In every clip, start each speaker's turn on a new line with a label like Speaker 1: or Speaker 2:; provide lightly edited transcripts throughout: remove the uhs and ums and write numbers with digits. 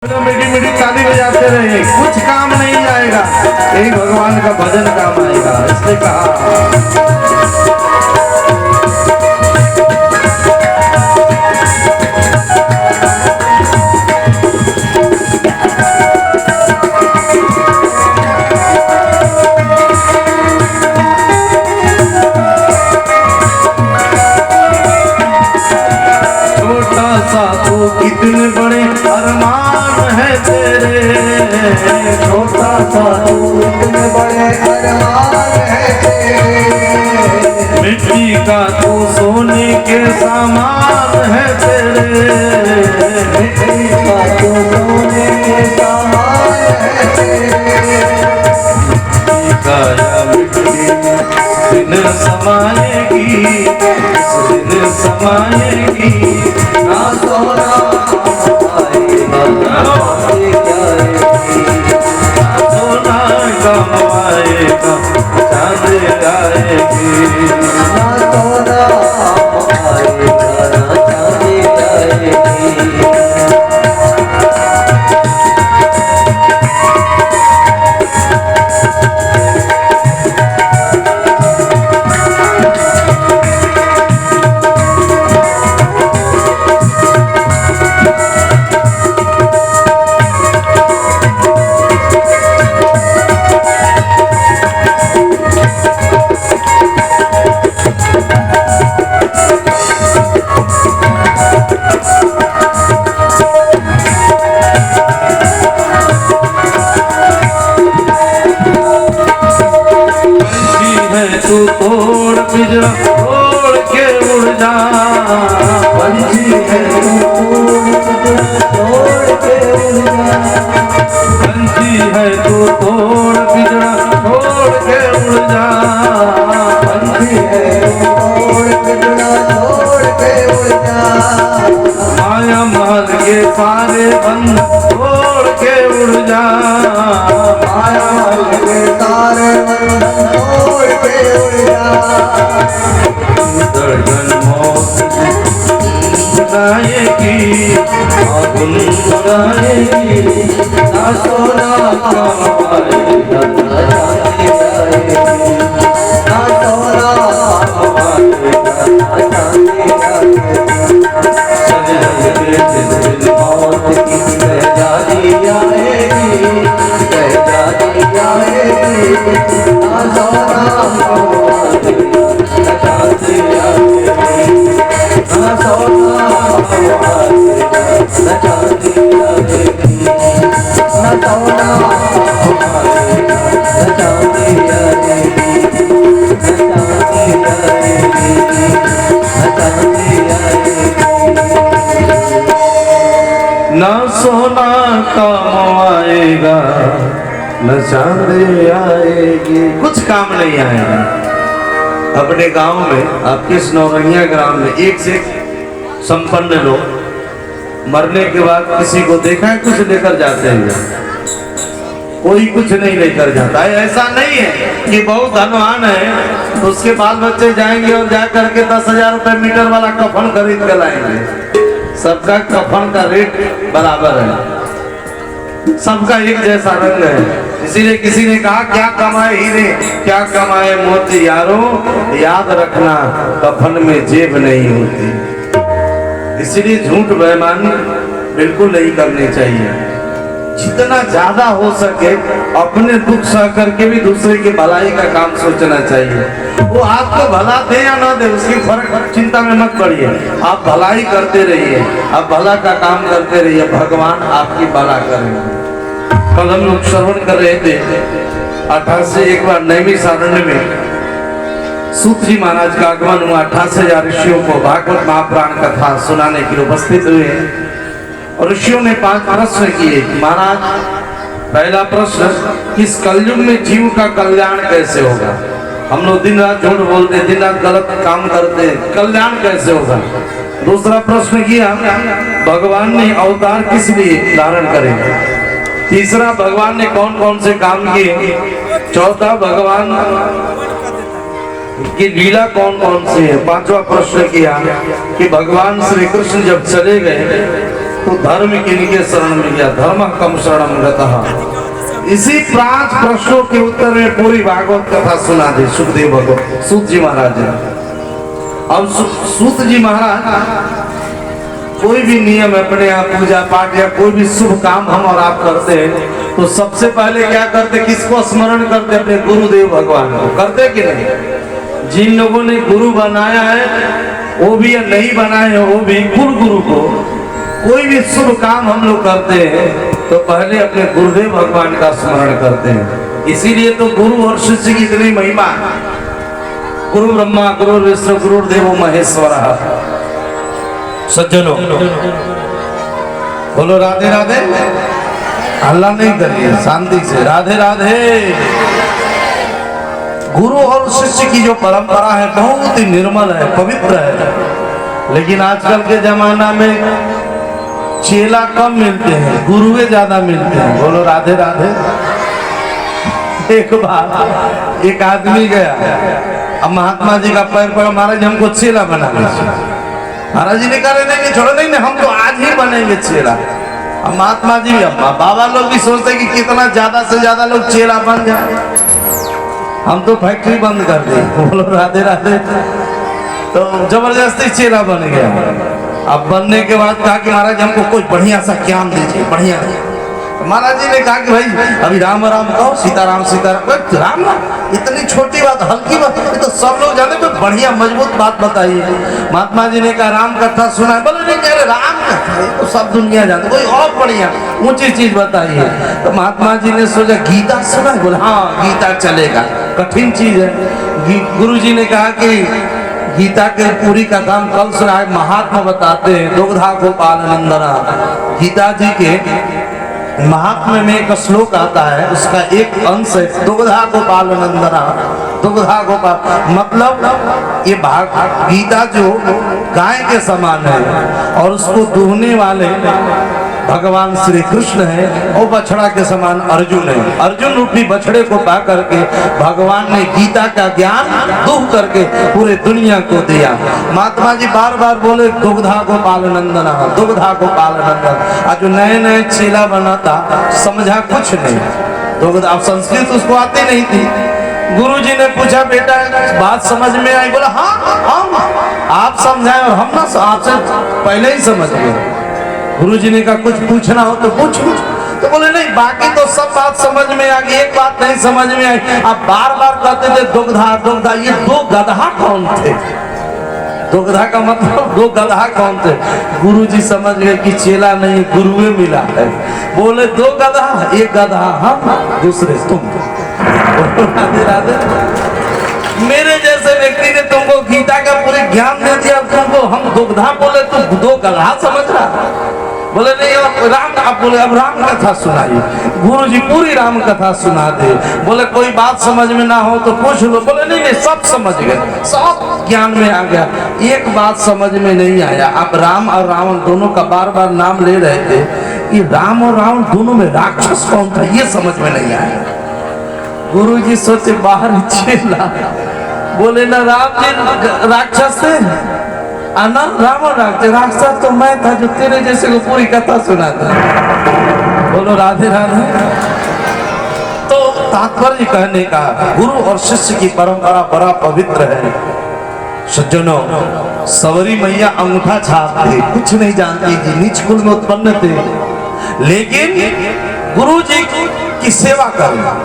Speaker 1: मीठी मीठी ताली बजाते रहे, कुछ काम नहीं आएगा, यही भगवान का भजन काम आएगा। इसने कहा छोटा सा तो कितने बड़े अरमान है तेरे,
Speaker 2: छोटा सा तू इतने बड़े अरमान है तेरे,
Speaker 1: मिट्टी का तू सोने के सामान है तेरे,
Speaker 2: मिट्टी का तू सोने के सामान है तेरे,
Speaker 1: मिट्टी का या मिट्टी दिन समाएगी, दिन समाएगी,
Speaker 2: ना सोना आएगा ना
Speaker 1: सोना कमाएगा चांद आएगी,
Speaker 2: ना सोना आएगा ना चांदी आएगी।
Speaker 1: तू तोड़ पिंजरा तोड़ के उड़ जा,
Speaker 2: पंछी है तू तोड़ के उड़ जा,
Speaker 1: पंछी है तू तोड़ पिंजरा तोड़ के उड़ जा,
Speaker 2: पंछी है तोड़ पिंजरा तोड़ के उड़ जा,
Speaker 1: माया माल के सारे बंध तोड़ के उड़ जा,
Speaker 2: माया के तारे बंधन तोड़ के उड़ जा,
Speaker 1: दर्जन मौत सुनाएगी, आगुन सुनाएगी,
Speaker 2: ना सोना कमाएगा ना चांदी आएगी, ना सोना कमाएगा ना चांदी आएगी, मौत की सहजादी आएगी, सहजादी आएगी, ना सोना कमाएगा ना चांदी आएगी, ना सोना कमाएगा ना चांदी आएगी, ना सोना कमाएगा ना चांदी आएगी, ना चांदी आएगी, ना चांदी आएगी।
Speaker 1: न सोना काम आएगा न चांदी आएगी, कुछ काम नहीं आएगा। अपने गांव में, आपके इस नौरंगिया ग्राम में एक से एक संपन्न लोग मरने के बाद किसी को देखा है कुछ लेकर जाते हैं? कोई कुछ नहीं लेकर जाता है। ऐसा नहीं है कि बहुत धनवान है तो उसके बाल बच्चे जाएंगे और जा करके 10,000 रुपए मीटर वाला कफन खरीद कर लाएंगे। सबका कफन का रेट बराबर है, सबका एक जैसा रंग है। इसीलिए किसी ने कहा क्या कमाए हीरे क्या कमाए मोती, यारो याद रखना कफन में जेब नहीं होती। इसीलिए झूठ बेईमानी बिल्कुल नहीं करनी चाहिए। जितना ज्यादा हो सके अपने दुख सह करके भी दूसरे की भलाई का काम सोचना चाहिए। वो आपको भला दे या ना दे उसकी फर्क चिंता में मत पड़िए, आप भलाई करते रहिए, आप भला का काम करते रहिए, भगवान आपकी भला करेंगे। कल हम लोग श्रवण कर रहे थे 88 एक बार नैमी सारण्य में सूत जी महाराज का आगमन हुआ। 88,000 ऋषियों को भागवत महापुराण कथा सुनाने के लिए उपस्थित हुए और ऋषियों ने 5 प्रश्न किए। महाराज, पहला प्रश्न, इस कलयुग में जीव का कल्याण कैसे होगा? हम लोग दिन रात झूठ बोलते, दिन रात गलत काम करते, कल्याण कैसे होगा? दूसरा प्रश्न किया, भगवान ने अवतार किस लिए धारण करे? तीसरा, भगवान ने कौन कौन से काम किए? चौथा, भगवान कि लीला कौन कौन सी है। पांचवा प्रश्न किया कि भगवान श्री कृष्ण जब चले गए तो धर्म के लिए शरण में गया, धर्म कम शरणम गतः। इसी 5 प्रश्नों के उत्तर में पूरी भागवत कथा सुना दी सुखदेव भगवान सूत जी महाराज ने। अब सूत जी महाराज कोई भी नियम अपने यहाँ पूजा पाठ या कोई भी शुभ काम हम और आप करते हैं तो सबसे पहले क्या करते, किसको स्मरण करते, अपने गुरुदेव भगवान को। करते कि नहीं? जिन लोगों ने गुरु बनाया है वो भी या नहीं बनाए हैं वो भी, कुल गुरु को कोई भी शुभ काम हम लोग करते हैं तो पहले अपने गुरुदेव भगवान का स्मरण करते हैं। इसीलिए तो गुरु और शिष्य की इतनी महिमा। गुरु ब्रह्मा गुरु विष्णु गुरुदेव महेश्वर। सज्जनों बोलो राधे राधे। हल्ला नहीं करिए, शांति से राधे राधे। गुरु और शिष्य की जो परंपरा है बहुत ही निर्मल है, पवित्र है। लेकिन आजकल के जमाना में चेला कम मिलते हैं, गुरुए ज्यादा मिलते हैं। बोलो राधे राधे। एक बार एक आदमी गया, अब महात्मा जी का पैर पड़ा, महाराज हमको चेला बना लीजिए। महाराज जी ने कहा नहीं छोड़ो, नहीं हम तो आज ही बनेंगे चेला। अब महात्मा जी भी, अम्मा बाबा लोग भी सोचते कि कितना ज्यादा से ज्यादा लोग चेला बन जाए, हम तो फैक्ट्री बंद कर दी। बोलो राधे राधे। तो जबरदस्ती चेला बन गया। अब बनने के बाद कहा कि महाराज हमको कोई बढ़िया सा ज्ञान दीजिए, बढ़िया। महाराज जी ने कहा कि भाई अभी राम राम कहो, सीताराम सीताराम। राम इतनी छोटी बात, हल्की बात, ये तो सब लोग जाने, कोई बढ़िया मजबूत बात बताइए। महात्मा जी ने कहा राम कथा सुना है। बोले नहीं कह रहे राम कथा, ये तो सब दुनिया जानती, कोई और बढ़िया ऊंची चीज बताइए। तो महात्मा जी ने सोचा गीता सुना है। बोले हाँ गीता चलेगा, कठिन चीज है। गुरु जी ने कहा कि गीता के पूरी कथा हम कल सुनाए। महात्मा बताते हैं दुग्धा गोपाल नंदना। गीता जी के महात्म्य में एक श्लोक आता है, उसका एक अंश है दुग्धा गोपाल नंदना। दुग्धा गोपाल मतलब ये गीता जो गाय के समान है और उसको दूहने वाले भगवान श्री कृष्ण है और बछड़ा के समान अर्जुन है। अर्जुन रूपी बछड़े को पा करके भगवान ने गीता का ज्ञान दूह करके पूरे दुनिया को दिया। महात्मा जी बार बार बोले दुग्धा गोपाल नंदना, दुग्धा गोपाल नंदन। आज जो नए नए चेला बना था समझा कुछ नहीं, दुग्धा संस्कृत उसको आती नहीं थी। गुरु जी ने पूछा बेटा बात समझ में आई? बोला हाँ आप समझाए और हम ना आपसे पहले ही समझ गए। गुरु जी ने कहा कुछ पूछना हो तो पूछ। तो बोले नहीं बाकी तो सब बात समझ में आ गई, एक बात नहीं समझ में आई। आप बार बार कहते थे दुग्धा दुग्धा, ये 2 गधा कौन थे? दुग्धा का मतलब 2 गधा कौन थे? गुरु जी समझ गए कि चेला नहीं गुरुए मिला है। बोले 2 गधा, एक गधा हम, दूसरे तुम। राधे राधे। मेरे जैसे व्यक्ति ने तुमको गीता का पूरे ज्ञान दे दिया, तुमको हम दुग्धा बोले तो 2 गधा समझ रहा। बोले नहीं राम, आप बोले अब राम कथा सुनाइए। गुरु जी पूरी राम कथा सुना दे। बोले कोई बात समझ में ना हो तो पूछ लो। बोले नहीं सब समझ गए, सब ज्ञान में आ गया, एक बात समझ में नहीं आया। आप राम और रावण दोनों का बार बार नाम ले रहे थे, ये राम और रावण दोनों में राक्षस कौन था ये समझ में नहीं आया। गुरु जी सोचे बाहर चेला। बोले ना राम जी राक्षस थे, ना रावण राक्षस तो मैं था जो तेरे जैसे को पूरी कथा सुनाता। बोलो राधे राधे। तो तात्पर्य कहने का गुरु और शिष्य की परंपरा बड़ा पवित्र है। सज्जनों सवरी मैया अंगूठा छाप थे, कुछ नहीं जानती थी, नीच कुल में उत्पन्न थे, लेकिन गुरु जी की सेवा करना।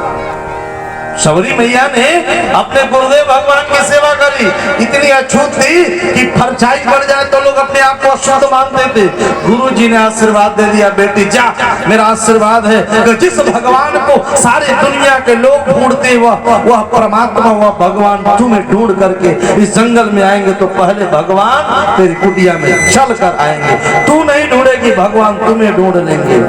Speaker 1: सवरी मैया ने अपने गुरुदेव भगवान की सेवा करी, इतनी अछूत थी कि फरचाई पड़ जाए तो लोग अपने आप को अशुद्ध मानते थे। गुरु जी ने आशीर्वाद दे दिया, बेटी जा, मेरा आशीर्वाद है कि जिस भगवान को सारे दुनिया के लोग ढूंढते वह परमात्मा, वह भगवान तुम्हें ढूंढ करके इस जंगल में आएंगे तो पहले भगवान तेरी कुटिया में चल कर आएंगे। तू नहीं ढूंढेगी, भगवान तुम्हें ढूंढ लेंगे।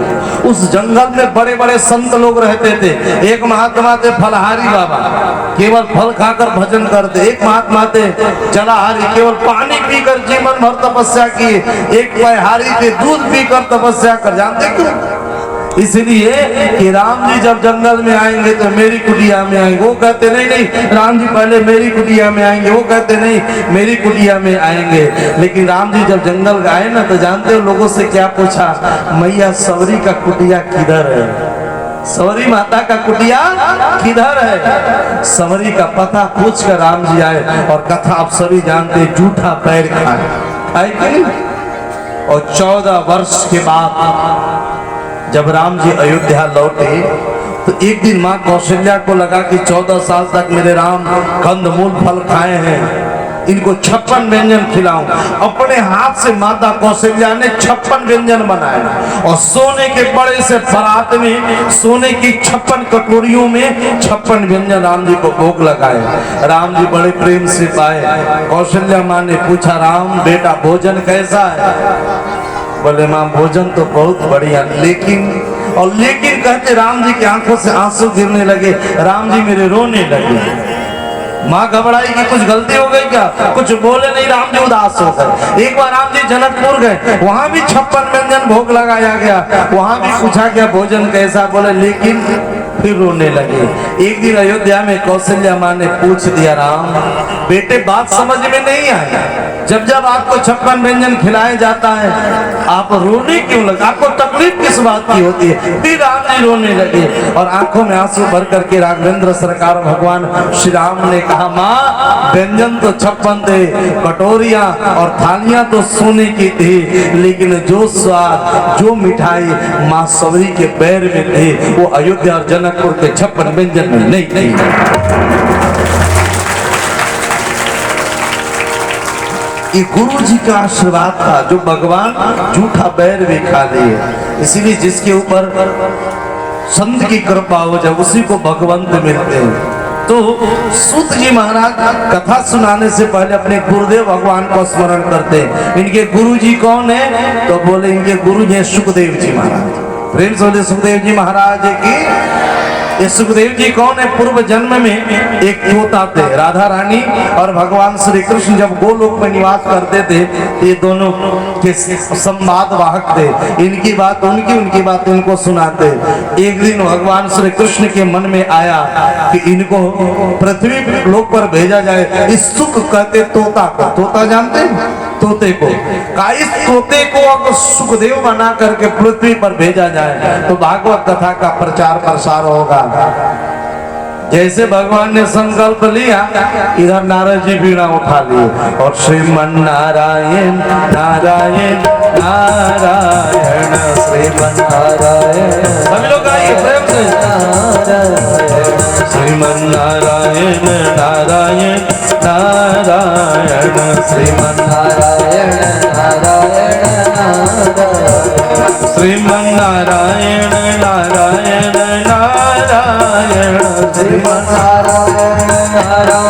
Speaker 1: उस जंगल में बड़े बड़े संत लोग रहते थे। एक महात्मा थे फलहारी बाबा, केवल फल खाकर भजन करते। एक महात्मा थे जलाहारी, केवल पानी पीकर जीवन भर तपस्या किए। एक पयहारी थे, दूध पीकर तपस्या कर। जानते क्यों? इसलिए कि राम जी जब जंगल में आएंगे तो मेरी कुटिया में आएंगे। वो कहते नहीं नहीं राम जी पहले मेरी कुटिया में आएंगे, वो कहते नहीं मेरी कुटिया में आएंगे। लेकिन राम जी जब जंगल गए ना तो जानते हो लोगों से क्या पूछा, मैया सवरी का कुटिया किधर है, सवरी माता का कुटिया किधर है। सवरी का पता पूछ कर राम जी आए और कथा आप सभी जानते, जूठा पैर खाए कि नहीं। और 14 वर्ष के बाद जब राम जी अयोध्या लौटे तो एक दिन माँ कौशल्या को लगा कि 14 साल तक मेरे राम कंदमूल फल खाए हैं, इनको 56 व्यंजन खिलाऊं। अपने हाथ से माता कौशल्या ने 56 व्यंजन बनाए और सोने के बड़े से परात में सोने की 56 कटोरियों में 56 व्यंजन राम जी को भोग लगाए। राम जी बड़े प्रेम से पाए। कौशल्या माँ ने पूछा, राम बेटा भोजन कैसा है? बोले माँ भोजन तो बहुत बढ़िया, लेकिन कहते राम जी की आंखों से आंसू गिरने लगे, राम जी मेरे रोने लगे। माँ घबराई कि कुछ गलती हो गई क्या, कुछ बोले नहीं, राम जी उदास हो गए। एक बार राम जी जनकपुर गए, वहां भी 56 व्यंजन भोग लगाया गया, वहां भी पूछा गया भोजन कैसा, बोले लेकिन फिर रोने लगे। एक दिन अयोध्या में कौशल्या माँ ने पूछ दिया, राम बेटे बात समझ में नहीं आई, जब जब आपको 56 व्यंजन खिलाया जाता है आप रोने क्यों लगे, आपको तकलीफ किस बात की होती है? फिर राम जी रोने लगे और आंखों में आंसू भर करके राघवेंद्र सरकार भगवान श्री राम ने कहा, माँ व्यंजन तो 56 थे, कटोरियां और थालियां तो सोने की थी, लेकिन जो स्वाद जो मिठाई माँ सवरी के पैर में थे वो अयोध्या और जनकपुर के 56 व्यंजन में नहीं थी। ये गुरु जी का आशीर्वाद था जो भगवान जूठा बैर भी खा लिए। इसीलिए जिसके ऊपर संत की कृपा हो जाए उसी को भगवंत मिलते हैं। तो सूत जी महाराज कथा सुनाने से पहले अपने गुरुदेव भगवान को स्मरण करते हैं। इनके गुरु जी कौन है? तो बोले इनके गुरु जी सुखदेव जी महाराज। प्रेम से बोले सुखदेव जी महाराज की। ये सुखदेव जी कौन है? पूर्व जन्म में एक तोता थे, राधा रानी और भगवान श्री कृष्ण जब गोलोक में निवास करते थे, ये दोनों के संवाद वाहक थे। इनकी बात उनकी बात इनको सुनाते। एक दिन भगवान श्री कृष्ण के मन में आया कि इनको पृथ्वी लोक पर भेजा जाए। इस सुख कहते तोता को, तोता जानते हैं तोते को, का इस तोते को अगर सुखदेव बना करके पृथ्वी पर भेजा जाए तो भागवत कथा का प्रचार प्रसार होगा। जैसे भगवान ने संकल्प लिया, इधर नारद जी बीड़ा उठा लिए और श्रीमन नारायण नारायण नारायण श्रीमन नारायण, सभी लोग आइए प्रेम से, श्रीमन नारायण नारायण नारायण श्रीमन नारायण नारायण नारायण श्रीमन नारायण नारायण नारायण श्रीमन नारायण नारायण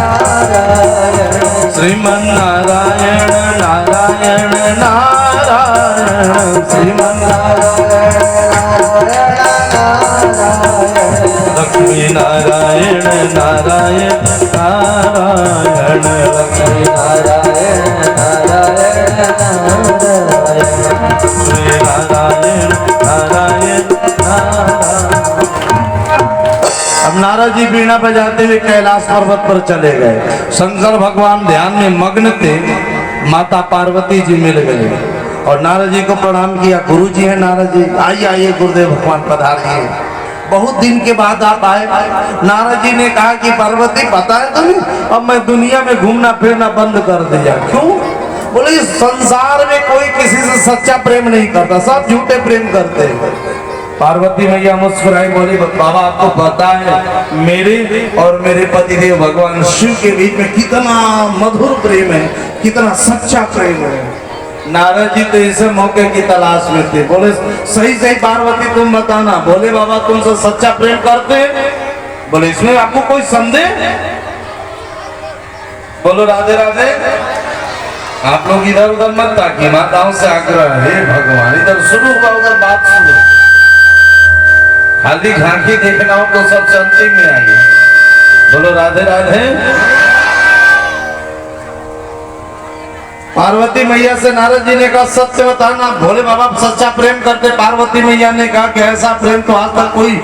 Speaker 1: नारायण श्रीमन नारायण नारायण नारायण श्रीमन नारायण लक्ष्मी नारायण नारायण नारायण लक्ष्मी नारायण नारायण नारायण श्री नारायण नारायण नारायण। अब नारद जी बीणा बजाते हुए कैलाश पर्वत पर चले गए। शंकर भगवान ध्यान में मग्न थे। माता पार्वती जी मिल गए और नारद जी को प्रणाम किया। गुरु जी है नारद जी, आइए आइए गुरुदेव भगवान पधारिए। बहुत दिन के बाद आप आए। नारद जी ने कहा कि पार्वती पता है तुम्हें, अब मैं दुनिया में घूमना फिरना बंद कर दिया। क्यों? बोले इस संसार में कोई किसी से सच्चा प्रेम नहीं करता, सब झूठे प्रेम करते हैं। पार्वती मैया मुस्कुराई, बोली बाबा आपको पता है मेरे और मेरे पतिदेव भगवान शिव के बीच में कितना मधुर प्रेम है, कितना सच्चा प्रेम है। नारद जी तो इसे मौके की तलाश में थे। बोले सही सही पार्वती तुम बताना। बोले बाबा तुमसे सच्चा प्रेम करते हैं? बोले इसमें आपको कोई संदेह? बोलो राधे राधे। आप लोग इधर उधर मत ताकिए, माताओं से आग्रह है भगवान इधर शुरू हुआ उधर बात सुनो। खाली झांकी देखना हो तो सबसे अंतिम में आइए। बोलो राधे राधे। पार्वती मैया से नारद जी ने कहा सत्य बताना, भोले बाबा सच्चा प्रेम करते। पार्वती मैया ने कहा कि ऐसा प्रेम तो आज तक कोई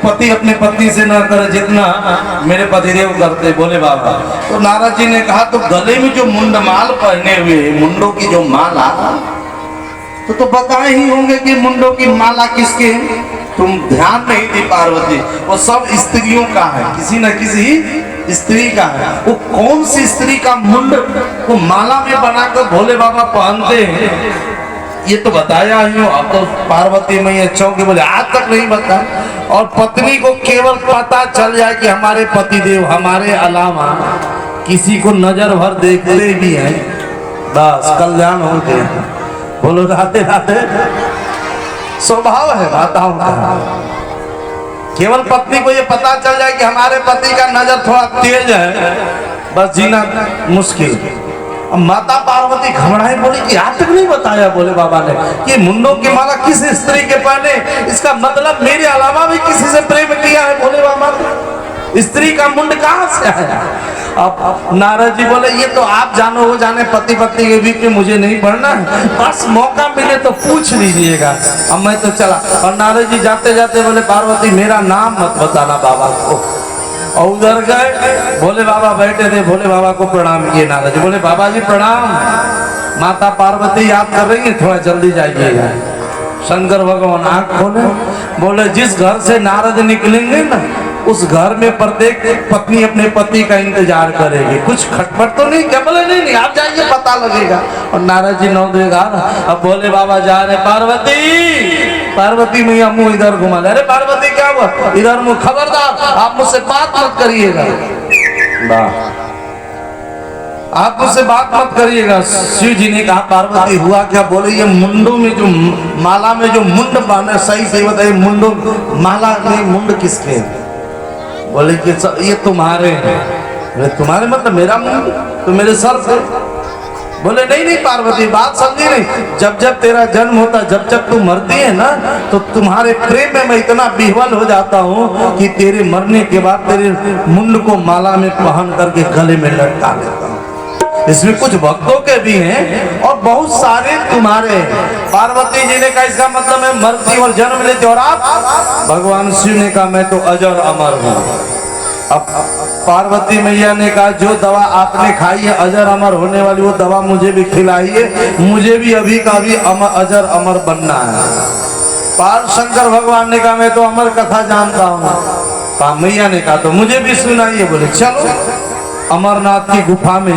Speaker 1: पति अपने पत्नी से न करे जितना मेरे पतिदेव करते भोले बाबा। तो नारद जी ने कहा तो गले में जो मुंडमाल पहने हुए, मुंडों की जो माला, तो बताए ही होंगे कि मुंडों की माला किसके। तुम ध्यान नहीं दी पार्वती, वो सब स्त्रियों का है, किसी न किसी स्त्री का है। वो कौन सी स्त्री का मुंड वो माला में बनाकर भोले बाबा पहनते हैं, ये तो बताया ही हो। अब तो पार्वती मैया चौंके बोले आज तक नहीं बता। और पत्नी को केवल पता चल जाए कि हमारे पतिदेव हमारे अलावा किसी को नजर भर देखते भी हैं, बस कल्याण हो गया। बोलो राधे राधे। स्वभाव है माताओं का, केवल पत्नी को ये पता चल जाए कि हमारे पति का नजर थोड़ा तेज है, बस जीना मुश्किल। अब माता पार्वती घबराई, बोली कि आज तक नहीं बताया भोले बाबा ने कि मुंडों की माला किस स्त्री के पहने, इसका मतलब मेरे अलावा भी किसी से प्रेम किया है भोले बाबा ने, स्त्री का मुंड कहाँ से आया। अब नारद जी बोले ये तो आप जानो, वो जाने, पति पत्नी के बीच में मुझे नहीं पढ़ना है, बस मौका मिले तो पूछ लीजिएगा। अब मैं तो चला। और नारद जी जाते जाते बोले पार्वती मेरा नाम मत बताना बाबा को। और उधर गए, भोले बाबा बैठे थे, भोले बाबा को प्रणाम किए नारद जी। बोले बाबा जी प्रणाम, माता पार्वती याद कर रही है, थोड़ा जल्दी जाइएगा। शंकर भगवान आंख खोले, बोले जिस घर से नारद निकलेंगे ना उस घर में प्रत्येक पत्नी अपने पति का इंतजार करेगी, कुछ खटपट तो नहीं। क्या बोले नहीं आप जाइए पता लगेगा। और नारद जी नौ देगा। अब भोले बाबा जा रहे, पार्वती पार्वती मैया मुंह इधर घुमा ले। अरे पार्वती क्या हुआ, इधर मुंह, खबरदार आप मुझसे बात मत करिएगा, आप मुझसे बात मत करिएगा। शिव जी ने कहा पार्वती हुआ क्या। बोले ये मुंडों में जो माला में जो मुंड बांधे, सही सही बताइए, मुंडों माला में मुंड किसके। बोले कि ये तुम्हारे हैं। तुम्हारे मतलब मेरा मुंड तो मेरे सर से। बोले नहीं नहीं पार्वती बात समझी नहीं, जब जब तेरा जन्म होता, जब जब तू मरती है ना, तो तुम्हारे प्रेम में मैं इतना विह्वल हो जाता हूँ कि तेरे मरने के बाद तेरे मुंड को माला में पहन करके गले में लटका लेता हूँ। इसमें कुछ भक्तों के भी हैं और बहुत सारे तुम्हारे। पार्वती जी ने कहा इसका मतलब मैं मरती और जन्म लेती, और आप। भगवान शिव ने कहा मैं तो अजर अमर हूँ। अब पार्वती मैया ने कहा जो दवा आपने खाई है अजर अमर होने वाली, वो दवा मुझे भी खिलाइए, मुझे भी अभी का भी अजर अमर बनना है। शंकर भगवान ने कहा मैं तो अमर कथा जानता हूँ। मैया ने कहा तो मुझे भी सुनाइए। बोले चलो अमरनाथ की गुफा में,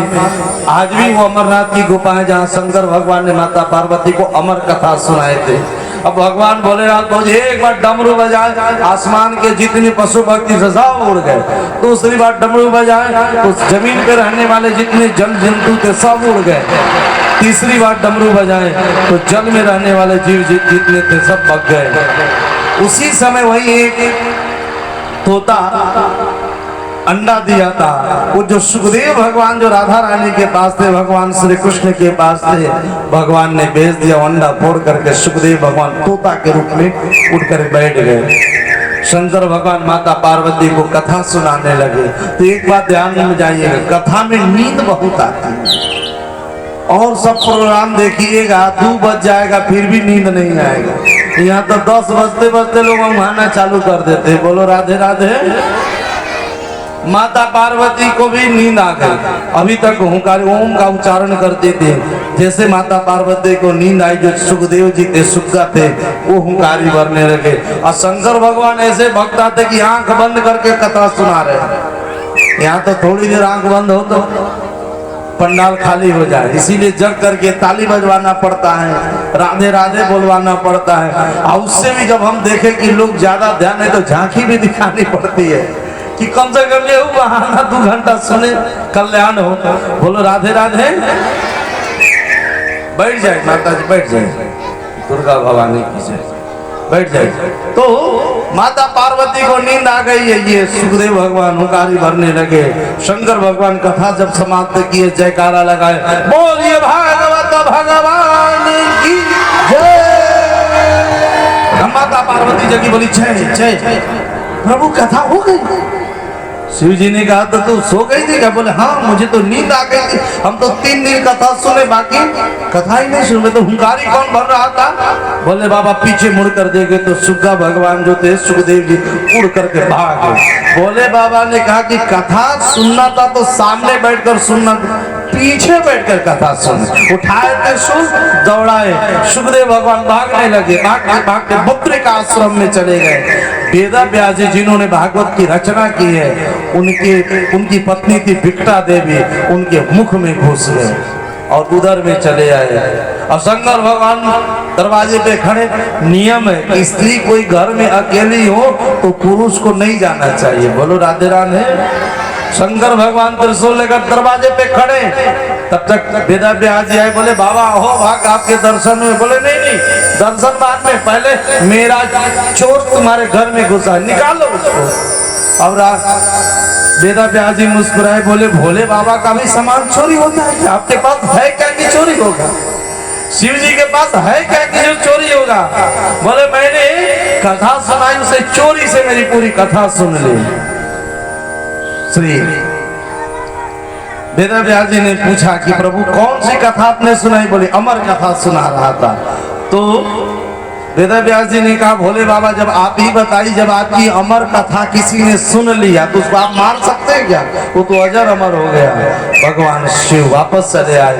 Speaker 1: आज भी वो अमरनाथ की गुफा है जहाँ शंकर भगवान ने माता पार्वती को अमर कथा सुनाए थे। अब भगवान भोलेनाथ बोले एक बार डमरू बजाए, आसमान के जितने पशु पक्षी सब उड़ गए। दूसरी बार डमरू बजाए तो जमीन पे रहने वाले जितने जल जंतु थे सब उड़ गए। तीसरी बार डमरू बजाए तो जल में रहने वाले जीव जितने थे सब भग गए। उसी समय वही एक तोता अंडा दिया था। वो जो सुखदेव भगवान जो राधा रानी के पास थे, भगवान श्री कृष्ण के पास थे, भगवान ने भेज दिया अंडा फोड़ करके। सुखदेव भगवान तोता के रूप में उठ कर बैठ गए। शंकर भगवान माता पार्वती को कथा सुनाने लगे। तो एक बात ध्यान में जाइएगा, कथा में नींद बहुत आती है। और सब प्रोग्राम देखिएगा 2 बज जाएगा फिर भी नींद नहीं आएगा। यहाँ तो 10 बजते बजते लोग उठाना चालू कर देते। बोलो राधे राधे। माता पार्वती को भी नींद आ गई, अभी तक हुंकार ओम का उच्चारण करते थे। जैसे माता पार्वती को नींद आई, जो सुखदेव जी थे सुग्गा थे, वो हुंकारी भरने लगे। और शंकर भगवान ऐसे भक्ता थे कि आंख बंद करके कथा सुना रहे। यहाँ तो थोड़ी देर आंख बंद हो तो पंडाल खाली हो जाए, इसीलिए जग करके ताली बजवाना पड़ता है, राधे राधे बोलवाना पड़ता है। और उससे भी जब हम देखें कि लोग ज्यादा ध्यान है तो झांकी भी दिखानी पड़ती है कि कम से कम ये बहाना 2 घंटा सुने, कल्याण हो। बोलो राधे राधे। बैठ जाए माता जी, बैठ जाए, दुर्गा भवानी की जय, बैठ जाए। तो माता पार्वती को नींद आ गई है। ये सुखदेव भगवान हुंकारी भरने लगे। शंकर भगवान कथा जब समाप्त किए, जयकारा लगाए, बोलिए भागवत भगवान की जय। माता पार्वती जगी, बोली जय जय। प्रभु कथा हो गई। शिव जी ने कहा तो तू सो गई थी क्या? बोले हाँ मुझे तो नींद आ गई थी, हम तो 3 दिन कथा सुने, बाकी कथा ही नहीं सुने, तो हुंकारी कौन भर रहा था? बोले बाबा पीछे मुड़ कर देखे तो सुग्गा भगवान जो थे सुखदेव जी उड़ करके भाग गए। बोले बाबा ने कहा कि कथा सुनना था तो सामने बैठकर सुनना, पीछे बैठकर कथा सुन। उठाए थे सुन, दौड़ाए, सुखदेव भगवान भागने लगे, भागते भागते बद्रिका आश्रम में चले गए। वेदा व्यास जी जिन्होंने भागवत की रचना की है, उनकी पत्नी थी विकटा देवी, उनके मुख में घुस गए और उधर में चले आए। और शंकर भगवान दरवाजे पे खड़े। नियम है कि स्त्री कोई घर में अकेली हो तो पुरुष को नहीं जाना चाहिए। बोलो राधे राधे। शंकर भगवान त्रिशूल लेकर दरवाजे पे खड़े, तब तक वेदा व्यास जी आए। बोले बाबा हो भाग आपके दर्शन में। बोले नहीं नहीं, दर्शन बाद में, पहले मेरा चोर तुम्हारे घर में घुसा, निकालो उसको। अब वेदा व्यास जी मुस्कुराए, बोले भोले बाबा का भी सामान चोरी होता है, आपके पास है क्या कि चोरी होगा? शिव जी के पास है क्या कि जो चोरी होगा? बोले मैंने कथा सुनाई, उसे चोरी से मेरी पूरी कथा सुन ली। श्री वेदा व्यास जी ने पूछा कि प्रभु कौन सी कथा आपने सुनाई? बोले अमर कथा सुना रहा था। तो वेदा व्यास जी ने कहा भोले बाबा जब आप ही बताइए, जब आपकी अमर कथा किसी ने सुन लिया तो उसको आप मार सकते हैं क्या? वो तो अजर अमर हो गया। भगवान शिव वापस चले आए।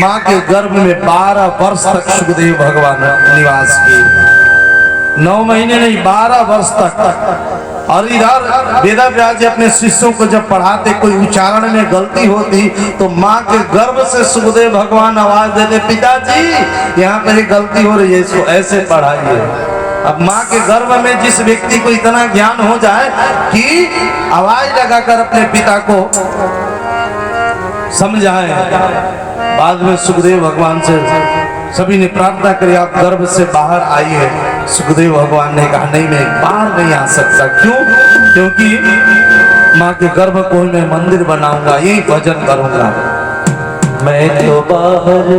Speaker 1: माँ के गर्भ में 12 वर्ष तक सुखदेव भगवान निवास किए। 9 महीने नहीं, 12 वर्ष तक। और इधर वेदा व्यास जी अपने शिष्यों को जब पढ़ाते, कोई उच्चारण में गलती होती तो माँ के गर्भ से सुखदेव भगवान आवाज देते, पिताजी यहाँ पे गलती हो रही है, इसको ऐसे पढ़ाइए। अब माँ के गर्भ में जिस व्यक्ति को इतना ज्ञान हो जाए कि आवाज लगाकर अपने पिता को समझाए, बाद में सुखदेव भगवान से सभी ने प्रार्थना करी आप गर्भ से बाहर आइए। सुखदेव भगवान ने कहा नहीं, मैं बाहर नहीं आ सकता। क्यों? क्योंकि माँ के गर्भ को मैं मंदिर बनाऊंगा, यही भजन करूंगा।
Speaker 2: मैं तो बाहर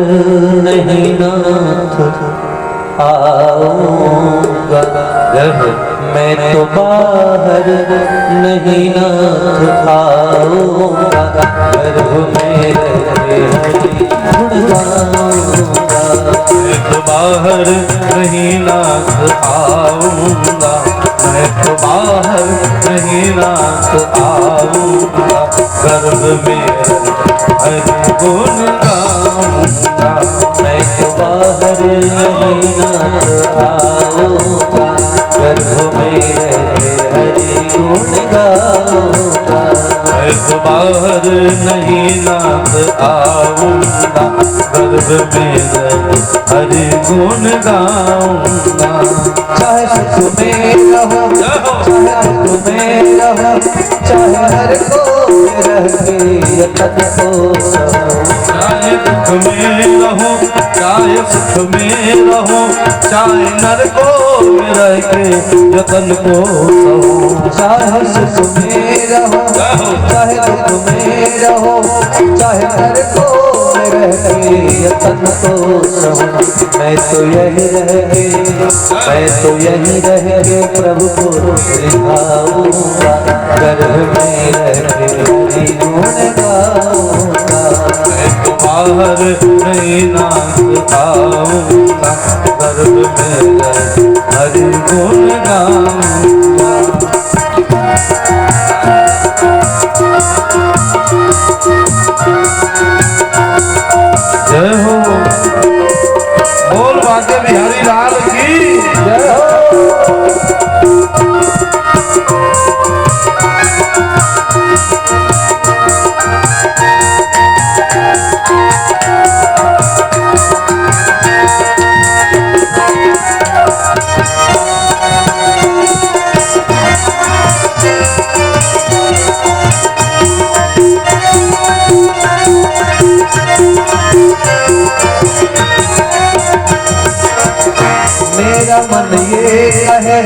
Speaker 2: नहीं नाथ आऊंगा, मैं तो बाहर नहीं नाथ आऊंगा, गर्भ में रहे हरि गुण गाऊंगा।
Speaker 1: मैं तो बाहर नहीं नाथ आऊंगा, मैं तो बाहर नहीं नाथ आऊंगा, गर्भ में हरि गुण गाऊंगा।
Speaker 2: मैं तो बाहर नहीं नाथ आऊंगा, गर्भ में रहे हरि गुण गाऊंगा।
Speaker 1: मैं तो बाहर नहीं नाथ आऊंगा, गर्भ में हरि गुण गाऊंगा।
Speaker 2: चाहे सुख में रहो, चाहे दुख में रहो, चाहे हर को रह के तन को सहो।
Speaker 1: चाहे दुख में रहो, चाहे सुख में रहो, चाहे नरकों में रह के यतन को सहो।
Speaker 2: चाहे सुख में रहो, चाहे दुख में रहो, चाहे हर को रह के यतन को सहो। मैं तो यही रह के, मैं तो यही रह के प्रभु को सिखाऊंगा, गर्भ में रह के हरि गुण गाऊंगा।
Speaker 1: मैं तो बाहर नहीं नाथ आऊंगा, गर्भ में हरि गुण गाऊंगा। जय हो, बोल बाके बिहारी लाल की
Speaker 2: जय हो। मेरा मन ये कहे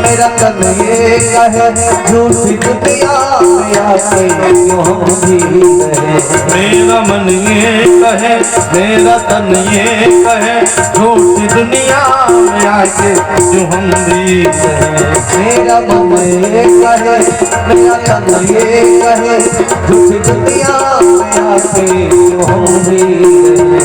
Speaker 2: मेरा तन ये कहे झूठी दुनिया में आके क्यों हम जी रहे।
Speaker 1: मेरा मन ये कहे मेरा तन ये कहे झूठी दुनिया में आके क्यों हम भी रहे।
Speaker 2: मेरा मन ये कहे मेरा तन ये कहे झूठी दुनिया में आके क्यों हम जी रहे।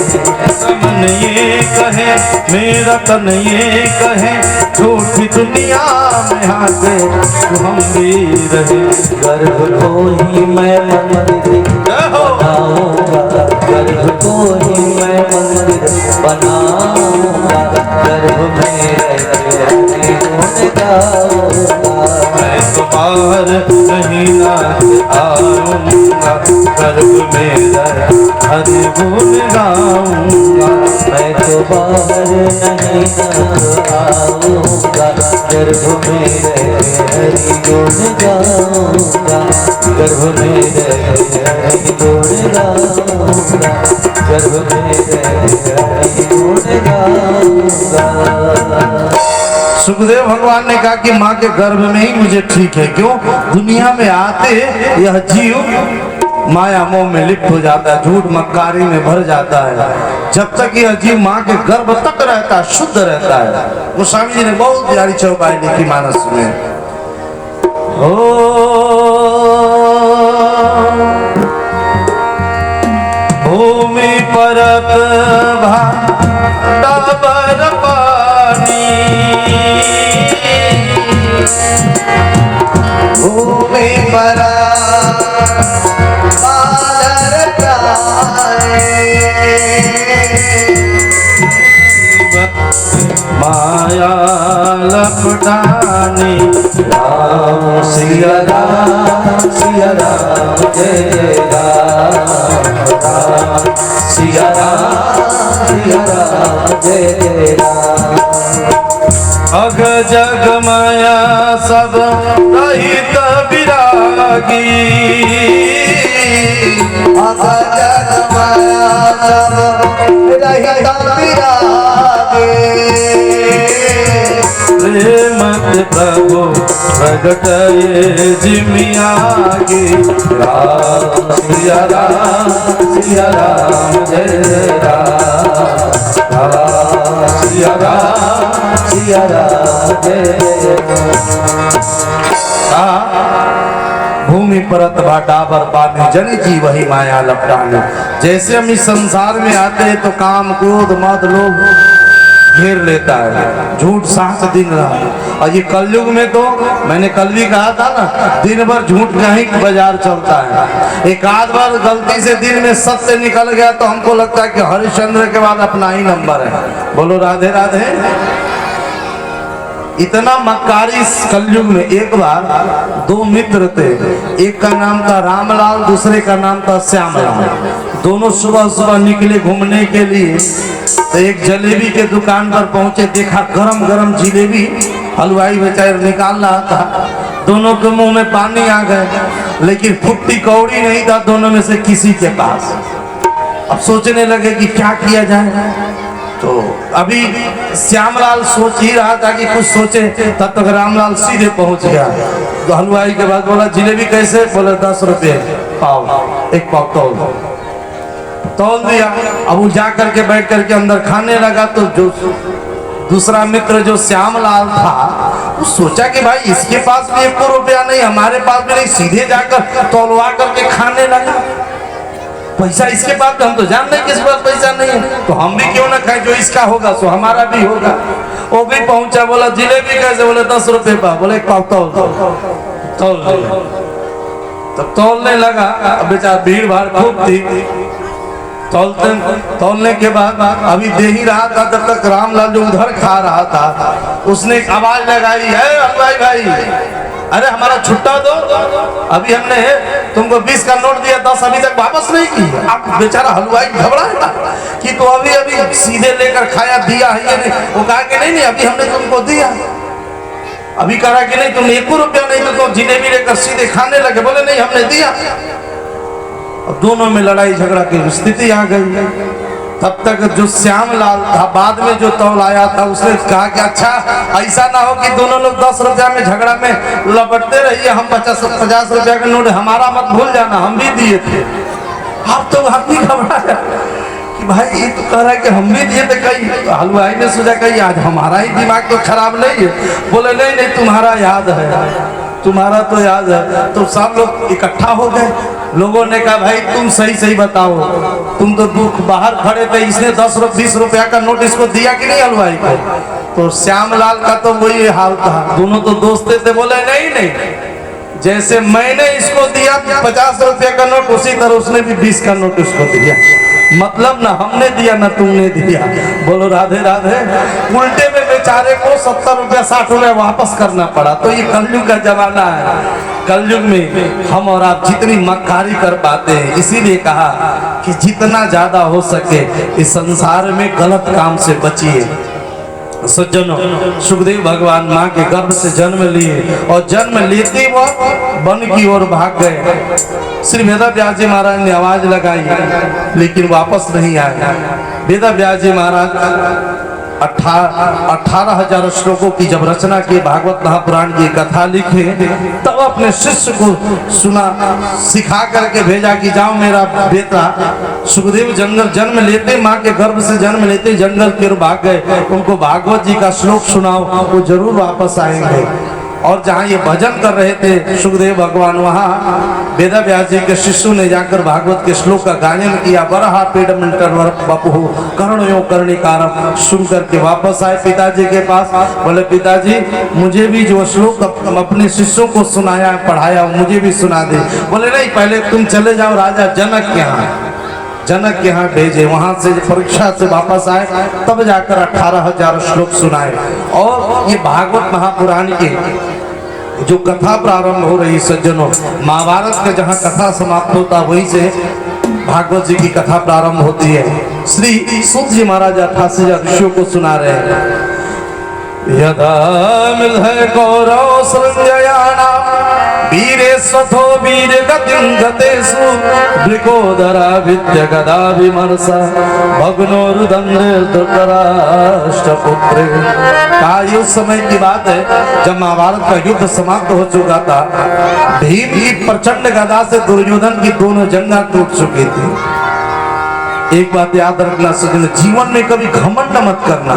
Speaker 1: मन ये कहे मेरा तन ये कहे झूठी दुनिया में आके क्यों हम भी रहे।
Speaker 2: गर्भ को ही मैं मंदिर बनाऊंगा, गर्भ को ही मैं मंदिर बनाऊंगा, गर्भ में रहने गुण गाऊंगा।
Speaker 1: मैं तो बाहर नहीं नाच आऊंगा, गर्भ में रह हरि गुण गाऊंगा।
Speaker 2: मैं तो बाहर नहीं आऊंगा, गर्भ में हरि गुण गाऊंगा, गर्भ में हरि गुण गाऊंगा, गर्भ में हरि गुण गाऊंगा।
Speaker 1: सुखदेव भगवान ने कहा कि माँ के गर्भ में ही मुझे ठीक है। क्यों? दुनिया में आते यह जीव माया मोह में लिप्त हो जाता है, झूठ मक्कारी में भर जाता है। जब तक यह जीव माँ के गर्भ तक रहता है, शुद्ध रहता है। गोस्वामी जी ने बहुत प्यारी चौपाई लिखी मानस में। भूमि परत भाबर पानी,
Speaker 2: भूमि पर बादल
Speaker 1: माया लपटानी।
Speaker 2: राम सिया राम जय राम, राम सिया राम जय राम।
Speaker 1: अग जग माया सब रहित विरागी,
Speaker 2: अग जग माया सब रहित विरागी।
Speaker 1: प्रेमत प्रभु प्रगट ये जिमियागी।
Speaker 2: राम सिया राम जय राम, राम सिया राम जय
Speaker 1: राम। भूमि परत भाटावर पानी, जन जी वही माया लपटाने। जैसे हम इस संसार में आते हैं तो काम क्रोध मद लोभ घेर लेता है, झूठ साथ दिन रहा। और ये कलयुग में तो मैंने कल भी कहा था ना, दिन भर झूठ का ही बाजार चलता है। एक आध बार गलती से दिन में सत्य निकल गया तो हमको लगता है कि हरिश्चंद्र के बाद अपना ही नंबर है। बोलो राधे राधे। इतना मक्कारी इस कलयुग में। एक बार दो मित्र थे, एक का नाम था रामलाल, दूसरे का नाम था श्यामलाल। दोनों सुबह सुबह निकले घूमने के लिए। तो एक जलेबी के दुकान पर पहुंचे, देखा गरम गरम जिलेबी हलवाई बेचारा निकाल रहा था। दोनों के मुंह में पानी आ गए, लेकिन फुट्टी कौड़ी नहीं था दोनों में से किसी के पास। अब सोचने लगे कि क्या किया जाए। तो अभी श्यामलाल सोच ही रहा था कि कुछ सोचे, तब तक रामलाल सीधे पहुंच गया। तो हलवाई के बाद बोला जिलेबी कैसे? बोले 10 रुपये पाव, एक पाव तौल दिया। अब वो जा करके बैठ करके अंदर खाने लगा। तो जो दूसरा मित्र जो श्यामलाल था, वो सोचा कि भाई इसके पास भी 1 रुपया नहीं, हमारे पास भी नहीं, सीधे जाकर तौलवा करके खाने लगा। पैसा इसके पास, हम तो जान नहीं किस पास पैसा नहीं है, तो हम भी क्यों ना खाएं, जो इसका होगा सो हमारा भी होगा। वो भी पहुंचा, बोला जिलेबी कैसे? बोले 10 रुपये पाव। बोले एक पाव तौल। तब तौलने लगा। अब बेचारा भीड़ भाड़ खूब थी। तौलने के बाद अभी दे ही रहा था, तब तक रामलाल जो उधर खा रहा था उसने एक आवाज लगाई, है हलवाई भाई, अरे हमारा छुट्टा दो, अभी हमने तुमको 20 का नोट दिया, 10 अभी तक वापस नहीं की। अब बेचारा हलवाई घबराया कि तो अभी सीधे लेकर खाया, दिया है ये नहीं। वो कहा कि नहीं अभी हमने तुमको दिया। अभी कहा कि नहीं तुमने 1 रुपया नहीं तो तुम जिलेबी लेकर सीधे खाने लगे। बोले नहीं हमने दिया। अब दोनों में लड़ाई झगड़ा की स्थिति आ गई। तब तक जो श्याम लाल था, बाद में जो तौल आया था, उसने कहा कि अच्छा ऐसा ना हो कि दोनों लोग 10 रुपया में झगड़ा में लपटते रहिए, हम 50 रुपया का नोट हमारा मत भूल जाना, हम भी दिए थे। अब तो आदमी घबराया कि भाई ये तो कह रहा है कि हम भी दिए थे। कहीं हलवाई ने सोचा कहीं आज हमारा ही दिमाग तो खराब नहीं है। बोले नहीं नहीं, तुम्हारा याद है, तुम्हारा तो याद है। तो सब लोग इकट्ठा हो गए। लोगों ने कहा भाई तुम सही सही बताओ, तुम तो दुख बाहर खड़े थे, इसने 10-20 रुपया का नोट इसको दिया कि नहीं हलवाई को? तो श्यामलाल का तो वही हाल था, दोनों तो दोस्त थे। बोले नहीं नहीं, जैसे मैंने इसको दिया 50 रुपये का नोट, उसी तरह उसने भी 20 का नोट उसको दिया। मतलब ना हमने दिया ना तुमने दिया। बोलो राधे राधे। उल्टे में बेचारे को 70 रुपया 60 रुपया वापस करना पड़ा। तो ये कलयुग का जमाना है। कलयुग में हम और आप जितनी मक्कारी कर पाते हैं, इसीलिए कहा कि जितना ज्यादा हो सके इस संसार में गलत काम से बचिए। सज्जनों, सुखदेव भगवान माँ के गर्भ से जन्म लिए और जन्म लेते वो वन की ओर भाग गए। श्री वेदव्यास जी महाराज ने आवाज लगाई लेकिन वापस नहीं आए। वेदव्यास जी महाराज 18,000 श्लोकों की जब रचना की, भागवत महापुराण की कथा लिखे, तब अपने शिष्य को सुना, सिखा करके भेजा कि जाओ मेरा बेटा सुखदेव जंगल जन्म लेते, माँ के गर्भ से जन्म लेते जंगल की ओर भाग गए, उनको भागवत जी का श्लोक सुनाओ, वो जरूर वापस आएंगे। और जहाँ ये भजन कर रहे थे सुखदेव भगवान, वहाँ वेदव्यास जी के शिष्यों ने जाकर भागवत के श्लोक का गायन किया। बरहा पेडमंटर बपु कर्णयो कर्णिकारम सुन करके वापस आए पिताजी के पास। बोले पिताजी मुझे भी जो श्लोक अपने शिष्यों को सुनाया पढ़ाया मुझे भी सुना दे। बोले नहीं, पहले तुम चले जाओ राजा जनक के यहाँ, जनक के यहाँ भेजे। वहां से परीक्षा से वापस आए, तब जाकर 18,000 श्लोक सुनाए। और ये भागवत महापुराण की जो कथा प्रारंभ हो रही, सज्जनों, महाभारत का जहाँ कथा समाप्त होता वहीं से भागवत जी की कथा प्रारंभ होती है। श्री सूत जी महाराज 88,000 ऋषियों को सुना रहे हैं। यदा मिलय कौरव संजयानाम वीरेश्वथो वीर गतिं गतेषु वृकोदरा विद्य गदा विमर्शा भग्नोरुदंडे धृतराष्ट्रपुत्रे। का उस समय की बात है जब महाभारत का युद्ध समाप्त हो चुका था। भीम की प्रचंड गदा से दुर्योधन की दोनों जंगा टूट चुकी थी। एक बात याद रखना सज्जन, जीवन में कभी घमंड मत करना,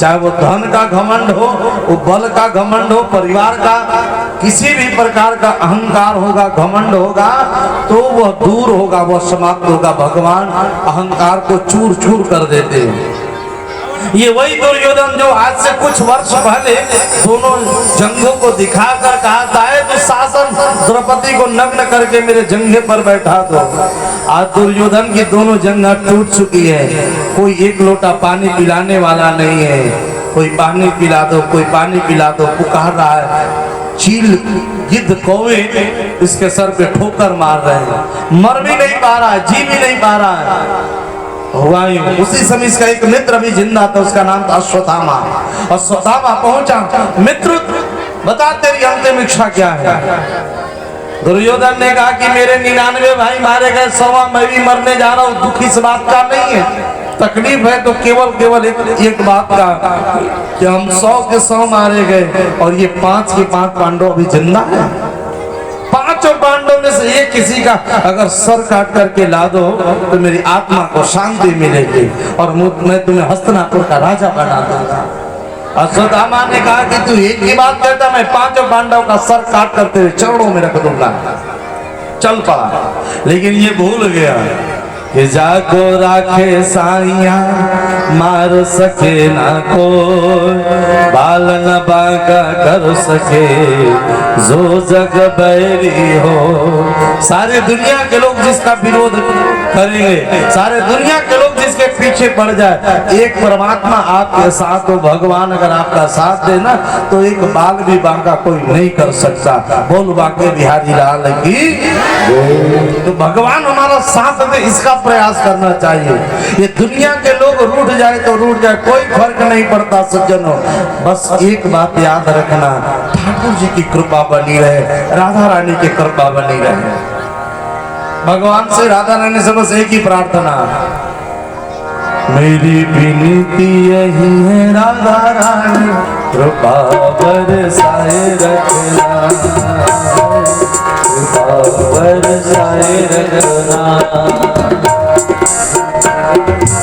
Speaker 1: चाहे वो धन का घमंड हो, वो बल का घमंड हो, परिवार का किसी भी प्रकार का अहंकार होगा, घमंड होगा, तो वह दूर होगा, वह समाप्त होगा। भगवान अहंकार को चूर चूर कर देते हैं। ये वही दुर्योधन जो आज से कुछ वर्ष पहले दोनों जंगों को दिखाकर कहा था तो शासन द्रौपदी को नग्न करके मेरे जंघे पर बैठा दो। आज दुर्योधन की दोनों जंघा टूट चुकी है। कोई एक लोटा पानी पिलाने वाला नहीं है। कोई पानी पिला दो, कोई पानी पिला दो पुकार रहा है। चील गिद्ध कौवे इसके सर पे ठोकर मार रहे हैं, मर भी नहीं पा रहा है, जी भी नहीं पा रहा है। हुआ यूं, उसी समय इसका एक मित्र भी जिंदा था, उसका नाम था अश्वत्थामा। अश्वत्थामा पहुंचा, मित्र बता तेरी अंतिम इच्छा क्या है? दुर्योधन ने कहा कि मेरे 99 भाई मारे गए, 100वां मैं भी मरने जा रहा हूँ। दुख इस बात का नहीं है, तकलीफ है तो केवल एक बात का कि हम 100 के 100 मारे गए और ये 5 के 5 पांडव अभी जिंदा है। 5 पांडव में से एक किसी का अगर सर काट करके ला दो तो मेरी आत्मा को शांति मिलेगी और मैं तुम्हें हस्तिनापुर का राजा बना दूंगा। अश्वत्थामा ने कहा कि तू एक ही बात कहता, मैं 5 पांडव का सर काट कर तेरे चरणों में रख दूंगा। चल पड़ा, लेकिन ये भूल गया कि जाको राखे साइया मार सके ना कोई, बाल न बांका कर सके जो जग बैरी हो। सारे दुनिया के लोग जिसका विरोध करेंगे, सारे दुनिया के लोग जिसके पीछे पड़ जाए, एक परमात्मा आपके साथ हो, भगवान अगर आपका साथ देना तो एक बाल भी बांका कोई नहीं कर सकता। बोल बांके बिहारी लाल की। तो भगवान हमारा साथ दे, इसका प्रयास करना चाहिए। ये दुनिया के लोग रूठ जाए तो रूठ जाए, कोई फर्क नहीं पड़ता सज्जनों। बस एक बात याद रखना, ठाकुर जी की कृपा बनी रहे, राधा रानी की कृपा बनी रहे। भगवान से राधा रानी से बस एक ही प्रार्थना, मेरी विनती यही है राधा रानी, कृपा बरसाए रखना, कृपा बरसाए रखना।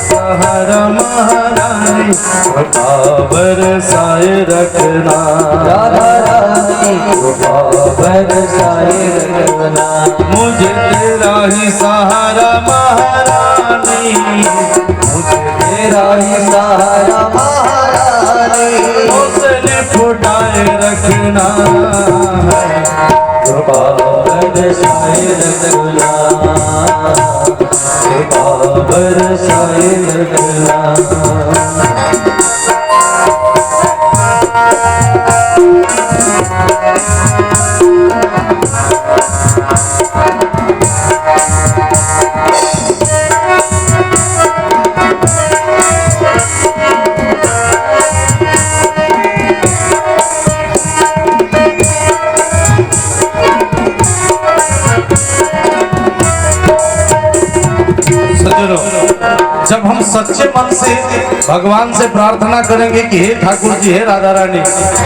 Speaker 1: सहारा महारानी, कृपा बरसाए रखना,
Speaker 2: राधा रानी कृपा बरसाए रखना।
Speaker 1: मुझे तेरा ही सहारा महारानी, मुझे
Speaker 2: तेरा ही सहारा महारानी,
Speaker 1: हौसले फुटाए रखना,
Speaker 2: कृपा बरसाए रखना, कृपा बरसाए रखना।
Speaker 1: जब हम सच्चे मन से भगवान से प्रार्थना करेंगे कि हे ठाकुर जी, हे राधा रानी,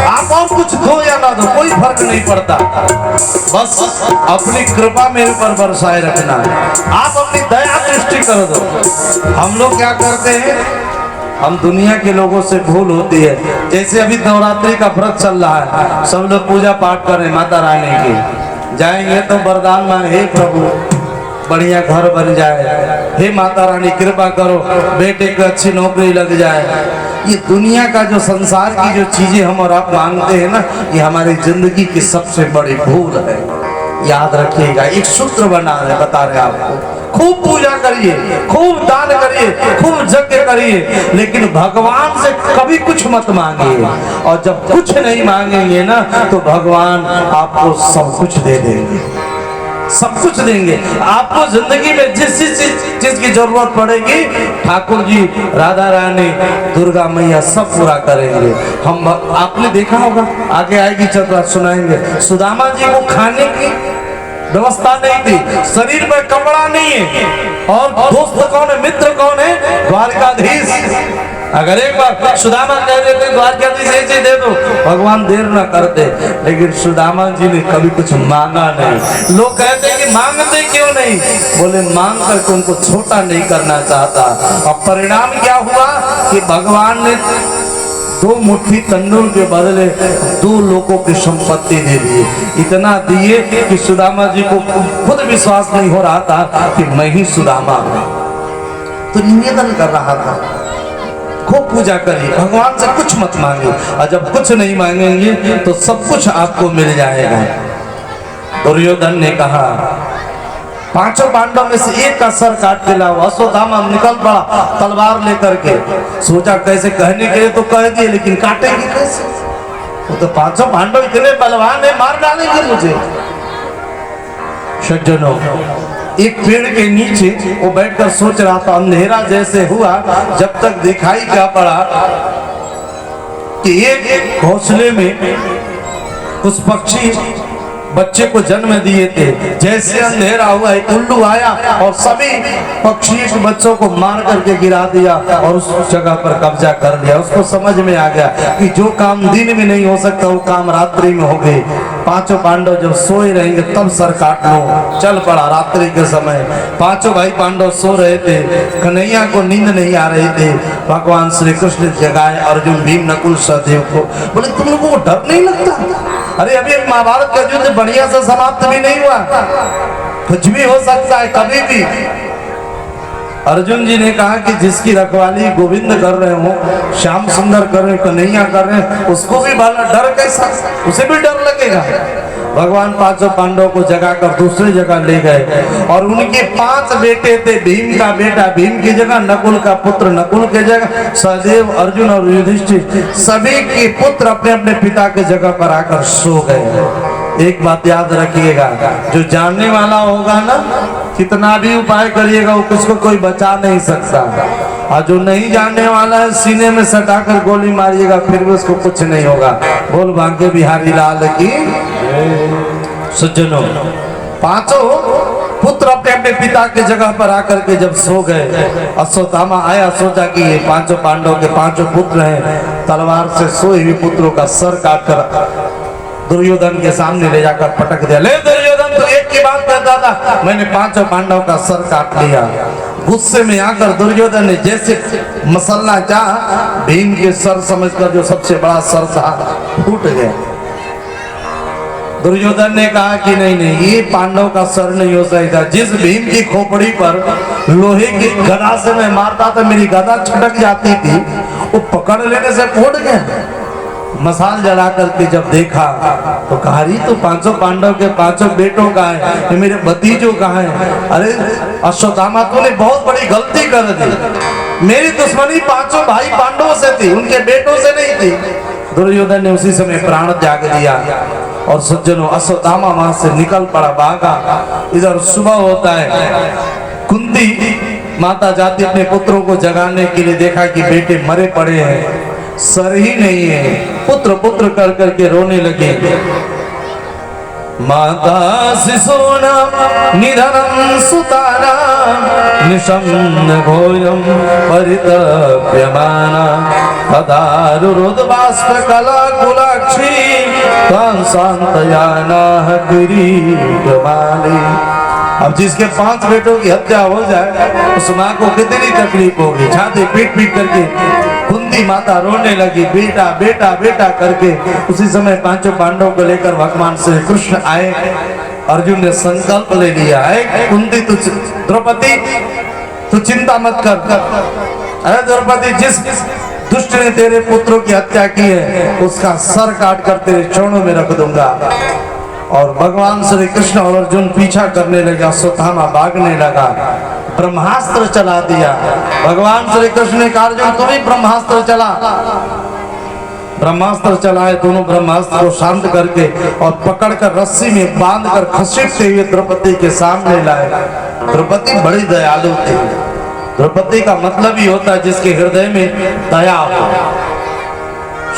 Speaker 1: आप और कुछ दो या ना दो, कोई फर्क नहीं पड़ता, बस अपनी कृपा मेरे पर बरसाए रखना है, आप अपनी दया दृष्टि कर दो। हम लोग क्या करते हैं, हम दुनिया के लोगों से भूल होती है। जैसे अभी नवरात्रि का व्रत चल रहा है, सब लोग पूजा पाठ कर रहे हैं माता रानी की, जाएंगे तो वरदान मांगे, हे प्रभु बढ़िया घर बन जाए, हे माता रानी कृपा करो बेटे को अच्छी नौकरी लग जाए। ये दुनिया का जो संसार की जो चीजें हम और आप मांगते हैं ना, ये हमारी जिंदगी की सबसे बड़ी भूल है। याद रखिएगा, एक सूत्र बना रहे बता रहे आपको, खूब पूजा करिए, खूब दान करिए, खूब यज्ञ करिए, लेकिन भगवान से कभी कुछ मत मांगिए। और जब कुछ नहीं मांगेंगे ना, तो भगवान आपको सब कुछ दे देंगे, सब कुछ देंगे आपको। जिंदगी में जिस चीज की जरूरत पड़ेगी, ठाकुर जी, राधा रानी, दुर्गा मैया सब पूरा करेंगे। हम आपने देखा होगा, आगे आएगी चर्चा सुनाएंगे, सुदामा जी को खाने की व्यवस्था नहीं थी, शरीर में कपड़ा नहीं है, और दोस्त कौन है, मित्र कौन है, द्वारकाधीश। अगर एक बार सुदामा कह देते द्वारकाधीश ऐसे दे दो, भगवान देर न करते, लेकिन सुदामा जी ने कभी कुछ मांगा नहीं। लोग कहते हैं कि मांगते क्यों नहीं, बोले मांग करके उनको छोटा नहीं करना चाहता। और परिणाम क्या हुआ कि भगवान ने 2 मुट्ठी तंदूर के बदले 2 लोगों की संपत्ति दे दी। इतना दिए कि सुदामा जी को खुद विश्वास नहीं हो रहा था कि मैं ही सुदामा हूं। तो निवेदन कर रहा था, खूब पूजा करिए, भगवान से कुछ मत मांगे, और जब कुछ नहीं मांगेंगे तो सब कुछ आपको मिल जाएगा। दुर्योधन ने कहा, 5 पांडव में से एक का सर काट के लाओ। अश्वत्थामा निकल पड़ा तलवार लेकर के, सोचा कैसे कहने के लिए तो कह दिए, लेकिन काटेंगे कैसे, वो तो 5 पांडव इतने बलवान है, मार डालेंगे मुझे। सज्जनों, एक पेड़ के नीचे वो बैठकर सोच रहा था, अंधेरा जैसे हुआ, जब तक दिखाई क्या पड़ा कि एक घोंसले में उस पक्षी बच्चे को जन्म दिए थे। जैसे अंधेरा हुआ, एक उल्लू आया और सभी पक्षी के बच्चों को मार करके गिरा दिया और उस जगह पर कब्जा कर लिया। उसको समझ में आ गया कि जो काम दिन में नहीं हो सकता वो काम रात्रि में हो गए। 5 पांडव जब सोए रहेंगे तब सर काट लो। चल पड़ा रात्रि के समय, 5 भाई पांडव सो रहे थे, कन्हैया को नींद नहीं आ रही थी। भगवान श्री कृष्ण जगाए अर्जुन, भीम, नकुल, सहदेव को, बोले तुम लोगों को डर नहीं लगता? अरे अभी महाभारत का युद्ध बढ़िया से समाप्त भी नहीं हुआ, कुछ भी हो सकता है कभी भी। अर्जुन जी ने कहा कि जिसकी रखवाली गोविंद कर रहे हो, श्याम सुंदर कर रहे, कन्हैया कर रहे, उसको भी भला डर कैसा, उसे भी डर लगेगा। भगवान 5 पांडवों को जगाकर दूसरी जगह ले गए और उनके 5 बेटे थे। भीम का बेटा भीम की जगह, नकुल का पुत्र नकुल की जगह, सहदेव, अर्जुन और युधिष्ठिर, सभी के पुत्र अपने अपने पिता के जगह पर आकर सो गए। एक बात याद रखिएगा, जो जानने वाला होगा ना, कितना भी उपाय करिएगा वो किसको कोई बचा नहीं सकता, और जो नहीं जानने वाला है सीने में सटाकर गोली मारिएगा फिर भी उसको कुछ नहीं होगा। बोल भाग्य बिहारी लाल की। सज्जनों, 5 पुत्र अपने अपने पिता की जगह पर आकर के जब सो गए, अश्वत्थामा आया, सोचा कि ये पांचों पांडवों के पांचों पुत्र हैं, तलवार से सोए हुए पुत्रों का सर काटकर दुर्योधन के सामने ले जाकर पटक दिया। ले दुर्योधन, तो एक की बात करता था, मैंने पांचों पांडवों का सर काट लिया। गुस्से में आकर दुर्योधन ने जैसे मसलना चाहा, भीम के सर समझकर जो सबसे बड़ा सर था फूट गया। दुर्योधन ने कहा कि नहीं नहीं, ये पांडव का सर नहीं हो सकता। जिस भीम की खोपड़ी पर लोहे की गदा से मैं मारता था, मेरी गदा छटक जाती थी, वो पकड़ लेने से फूट गया। मसाल जला करके जब देखा तो कहा, तो पांचों पांडव के पांचों बेटों का है, ये मेरे भतीजों का है। अरे अश्वत्थामा, तूने बहुत बड़ी गलती कर दी। मेरी दुश्मनी पांचों भाई पांडवों से थी, उनके बेटों से नहीं थी। दुर्योधन ने उसी समय प्राण त्याग दिया। और सज्जनों, अश्वत्थामा वहां से निकल पड़ा, भागा। इधर सुबह होता है, कुंती माता जाती अपने पुत्रों को जगाने के लिए, देखा कि बेटे मरे पड़े हैं, सर ही नहीं है। पुत्र पुत्र कर करके रोने लगे। माता शिशूना निधनं सुताना निशम्न घोरं परितप्यमाना तदारुरुद्बाष्पकलाकुलाक्षी तां सान्त्वयानाः किरीटमाली। अब जिसके 5 बेटों की हत्या हो जाए, उस माँ को कितनी तकलीफ होगी। छाती पीट पीट करके कुंती माता रोने लगी, बेटा बेटा बेटा करके। उसी समय पांचों पांडवों को लेकर भगवान श्री कृष्ण आए। अर्जुन ने संकल्प ले लिया है, कुंती तू, द्रौपदी तू चिंता मत कर। अरे द्रौपदी, जिस दुष्ट ने तेरे पुत्रों की हत्या की है, उसका सर काट कर तेरे चरणों में रख दूंगा। और भगवान श्री कृष्ण और अर्जुन पीछा करने लगा, अश्वत्थामा भागने लगा, ब्रह्मास्त्र चला दिया। भगवान श्री कृष्ण ने कहा, अर्जुन तुम ही ब्रह्मास्त्र चला। ब्रह्मास्त्र चलाए, दोनों ब्रह्मास्त्र को शांत करके और पकड़कर रस्सी में बांधकर खसीटते हुए द्रौपदी के सामने लाए। द्रौपदी बड़ी दयालु थी। द्रौपदी का मतलब ही होता है जिसके हृदय में दया हो।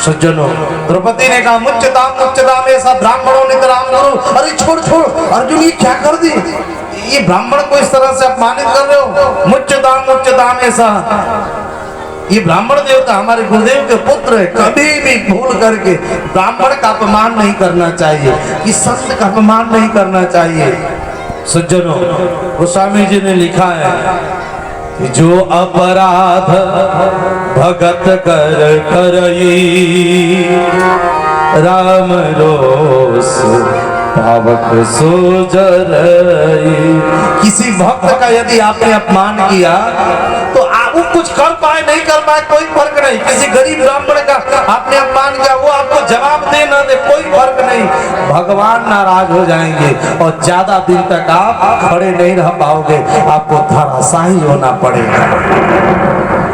Speaker 1: सज्जनों, द्रौपदी ने कहा, मुच्यताम ऐसा ब्राह्मणों नितराम गुरु। अरे छोड़ छोड़ अर्जुन, ये क्या कर दी? ये ब्राह्मण को इस तरह से अपमानित कर रहे हो। मुच्यताम ऐसा, ये ब्राह्मण देवता हमारे गुरुदेव के पुत्र है, कभी भी भूल करके ब्राह्मण का अपमान नहीं करना चाहिए, कि संत का अपमान नहीं करना चाहिए। सज्जनों, गोस्वामी जी ने लिखा है, जो अपराध भगत कर करई, राम रोष पावक सो जरई। किसी भक्त का यदि आपने अपमान किया तो आप कुछ कर पाए नहीं कर पाए कोई फर्क नहीं। किसी गरीब ब्राह्मण का आपने अपमान किया, वो आपको जवाब दे ना दे, कोई फर्क नहीं। भगवान नाराज हो जाएंगे और ज्यादा दिन तक आप खड़े नहीं रह पाओगे, आपको धराशायी होना पड़ेगा,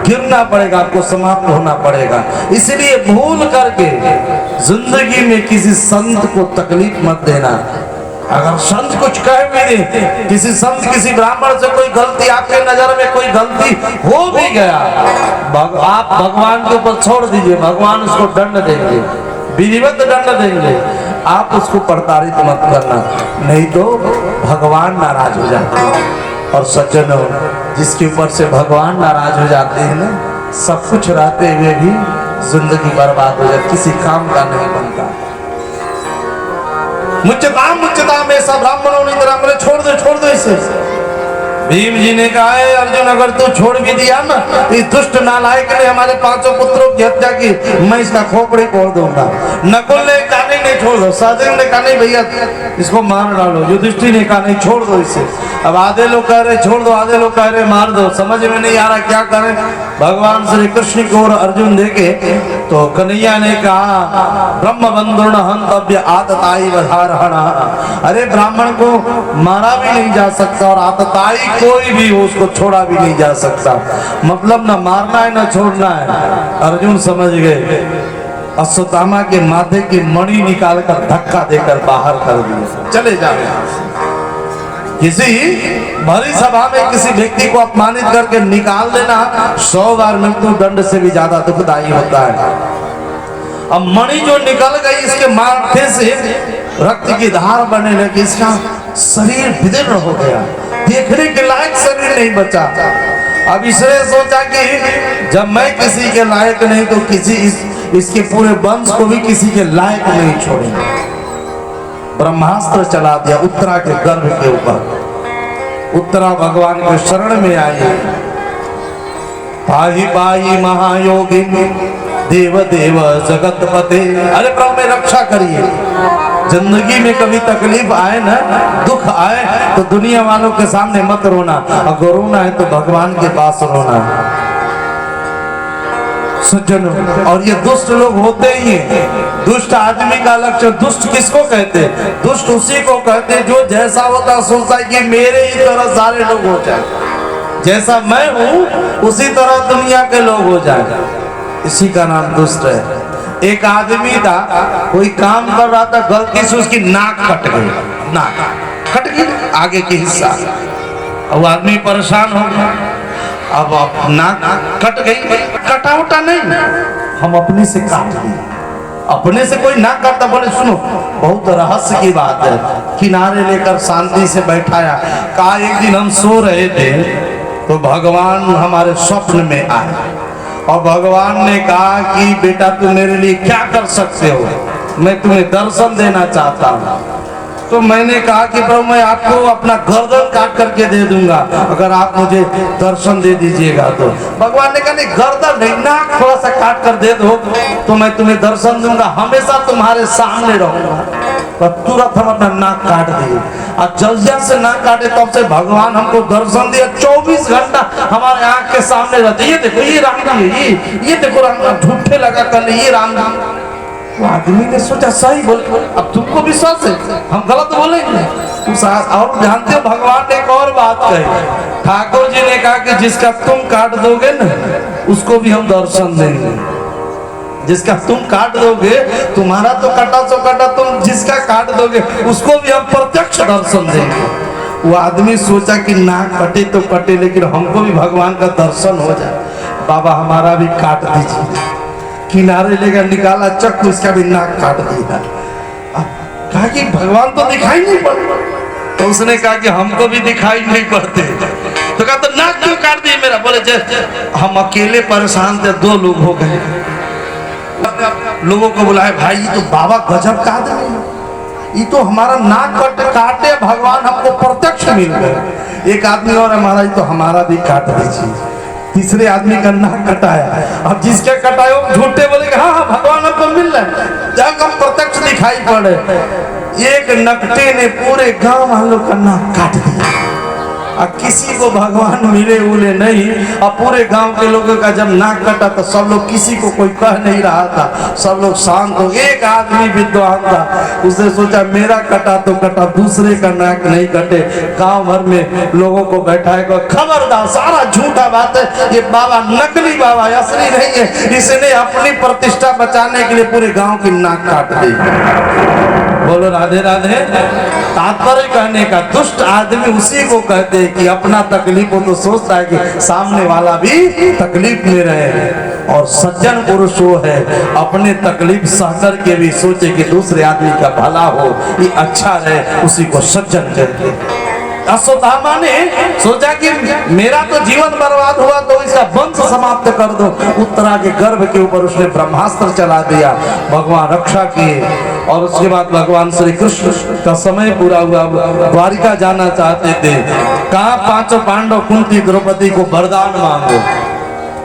Speaker 1: गिरना पड़ेगा, आपको समाप्त होना पड़ेगा। इसलिए भूल करके जिंदगी में किसी संत को तकलीफ मत देना। अगर संत कुछ कह भी दे, किसी संत किसी ब्राह्मण से कोई गलती, आपके नजर में कोई गलती हो भी गया, आप भगवान के ऊपर छोड़ दीजिए, भगवान उसको दंड देंगे, विधिवत दंड देंगे। आप उसको प्रताड़ित मत करना, नहीं तो भगवान नाराज हो जाते हैं। और सज्जनों, जिसके ऊपर से भगवान नाराज हो जाते हैं ना, सब कुछ रहते हुए भी जिंदगी बर्बाद हो जाती, किसी काम का नहीं बनता। मुच्यताम ऐसा ब्राह्मणों ने ब्राह्मण छोड़ दो इसे। भीम जी ने कहा है, अर्जुन अगर तू छोड़ भी दिया ना, इस दुष्ट नालायक ने हमारे 5 पुत्रों की हत्या की, मैं इसका खोपड़ी तोड़ दूंगा। नकुल ने कहा नहीं छोड़ दो, सहदेव ने कहा नहीं भैया इसको मार डालो, युधिष्ठिर ने कहा नहीं छोड़ दो इसे। अब आधे लोग कह रहे छोड़ दो, आधे लोग कह रहे मार दो, समझ में नहीं आ रहा क्या करें। भगवान श्री कृष्ण की ओर अर्जुन देखे तो कन्हैया ने कहा, ब्रह्म बंधुर्न हंतव्य आतताई वधारहणा। अरे ब्राह्मण को मारा भी नहीं जा सकता और आतताई कोई भी हो उसको छोड़ा भी नहीं जा सकता, मतलब ना मारना है ना छोड़ना है। अर्जुन समझ गए, अश्वत्थामा के माथे की मणि निकालकर धक्का देकर बाहर कर दिया, चले जाओ। किसी भरी सभा में किसी व्यक्ति को अपमानित करके निकाल देना 100 बार मृत्यु दंड से भी ज्यादा दुखदायी होता है। अब मणि जो निकल गई, इसके माथे से रक्त की धार बने लगी, इसका शरीर विदीर्ण हो गया, देखने के लायक शरीर नहीं बचा। अब इसने सोचा कि जब मैं किसी के लायक नहीं तो किसी इसके पूरे वंश को भी किसी के लायक नहीं छोड़ेंगे। ब्रह्मास्त्र चला दिया उत्तरा के गर्भ के ऊपर। उत्तरा भगवान के शरण में आई। पाही पाही महायोगिनी देव देव जगतपते, अरे प्रभु में रक्षा करिए। जिंदगी में कभी तकलीफ आए ना, दुख आए तो दुनिया वालों के सामने मत रोना, अगर रोना है तो भगवान के पास रोना। सज्जन, और ये दुष्ट लोग होते ही हैं। दुष्ट आदमी का लक्षण, दुष्ट किसको कहते हैं? दुष्ट उसी को कहते हैं जो जैसा होता सोचता है कि मेरे ही तरह सारे लोग हो जाए, जैसा मैं हूं उसी तरह दुनिया के लोग हो जाए, इसी का नाम दुष्ट है। एक आदमी था, कोई काम कर रहा था, गलती से उसकी नाक कट गई, नाक कट गई आगे की हिस्सा। अब आदमी परेशान हो गया। अब नाक कट गई, कटा उटा नहीं, हम अपने से काट लिए। अपने से कोई नाक काटता, बोले सुनो बहुत रहस्य की बात है। किनारे लेकर शांति से बैठाया, कहा एक दिन हम सो रहे थे तो भगवान हमारे स्वप्न में आए और भगवान ने कहा कि बेटा तुम मेरे लिए क्या कर सकते हो, मैं तुम्हें दर्शन देना चाहता हूँ। तो मैंने कहा कि प्रभु मैं आपको अपना गर्दन काट करके दे दूंगा अगर आप मुझे दर्शन दे दीजिएगा तो। भगवान ने कहा नहीं, गर्दन नहीं, नाक थोड़ा सा काट कर दे दो तो मैं तुम्हें दर्शन दूंगा, हमेशा तुम्हारे सामने रहूंगा। तो तुरंत हम अपना नाक काट दिए और जल्दिया से नाक काटे, तब से भगवान हमको दर्शन दिया। 24 घंटा हमारे आंख के सामने रहते। ये देखो ये राम जी, ये देखो राम, झूठे लगा कर ये राम जी। तो आदमी ने सोचा सही बोले, अब तुमको विश्वास है हम गलत बोलेंगे? और जानते हो भगवान ने एक और बात कही। ठाकुर जी ने कहा कि जिसका तुम काट दोगे ना उसको भी हम दर्शन देंगे। जिसका तुम काट दोगे, तुम्हारा तो कटा सो कटा, तुम जिसका काट दोगे उसको भी हम प्रत्यक्ष दर्शन देंगे। वो आदमी सोचा कि नाक कटे तो कटे, लेकिन हमको भी भगवान का दर्शन हो जाए। बाबा हमारा भी काट दीजिए। किनारे लेकर निकाला चक्कू, इसका भी नाक काट दिया। कहा कि भगवान तो दिखाई नहीं पड़ते। तो उसने कहा कि हमको भी दिखाई नहीं पड़ते। तो कहा तो नाक क्यों काट दिए मेरा? बोले हम अकेले परेशान थे, 2 लोग हो गए। लोगों को बुलाए, भाई ये तो बाबा गजब का आदमी, ये तो हमारा नाक काटे भगवान हमको प्रत्यक्ष मिल गए। एक आदमी और हमारा, तो हमारा भी काट दीजिए। तीसरे आदमी का नाक कटाया। अब जिसके कटाए वो झूठे बोले हाँ हाँ भगवान हमको मिल रहा है, जब हम प्रत्यक्ष दिखाई पड़े। एक नकटे ने पूरे गांव वालों का नाक काट दिया। अब किसी को भगवान मिले उले नहीं। अब पूरे गांव के लोगों का जब नाक कटा तो सब लोग, किसी को कोई कह नहीं रहा था, सब लोग शांत हो। एक आदमी विद्वान था, उसने सोचा मेरा कटा तो कटा, दूसरे का नाक नहीं कटे। गांव भर में लोगों को बैठाएगा, खबरदार सारा झूठा बात है, ये बाबा नकली बाबा, असली नहीं है। इसने अपनी प्रतिष्ठा बचाने के लिए पूरे गाँव की नाक काट दी। बोलो राधे राधे। तात्पर्य कहने का, दुष्ट आदमी उसी को कहते हैं कि अपना तकलीफ हो तो सोचता है कि सामने वाला भी तकलीफ में रहे, और सज्जन पुरुष वो है अपने तकलीफ सह कर के भी सोचे कि दूसरे आदमी का भला हो, ये अच्छा रहे, उसी को सज्जन कहते हैं। अश्वत्थामा ने सोचा कि मेरा तो जीवन बर्बाद हुआ तो इसका वंश समाप्त कर दो। उत्तरा के गर्भ के ऊपर उसने ब्रह्मास्त्र चला दिया, भगवान रक्षा किए। और उसके बाद भगवान श्री कृष्ण का समय पूरा हुआ, द्वारिका जाना चाहते थे। कहा 5 पांडव कुंती द्रौपदी को वरदान मांगो।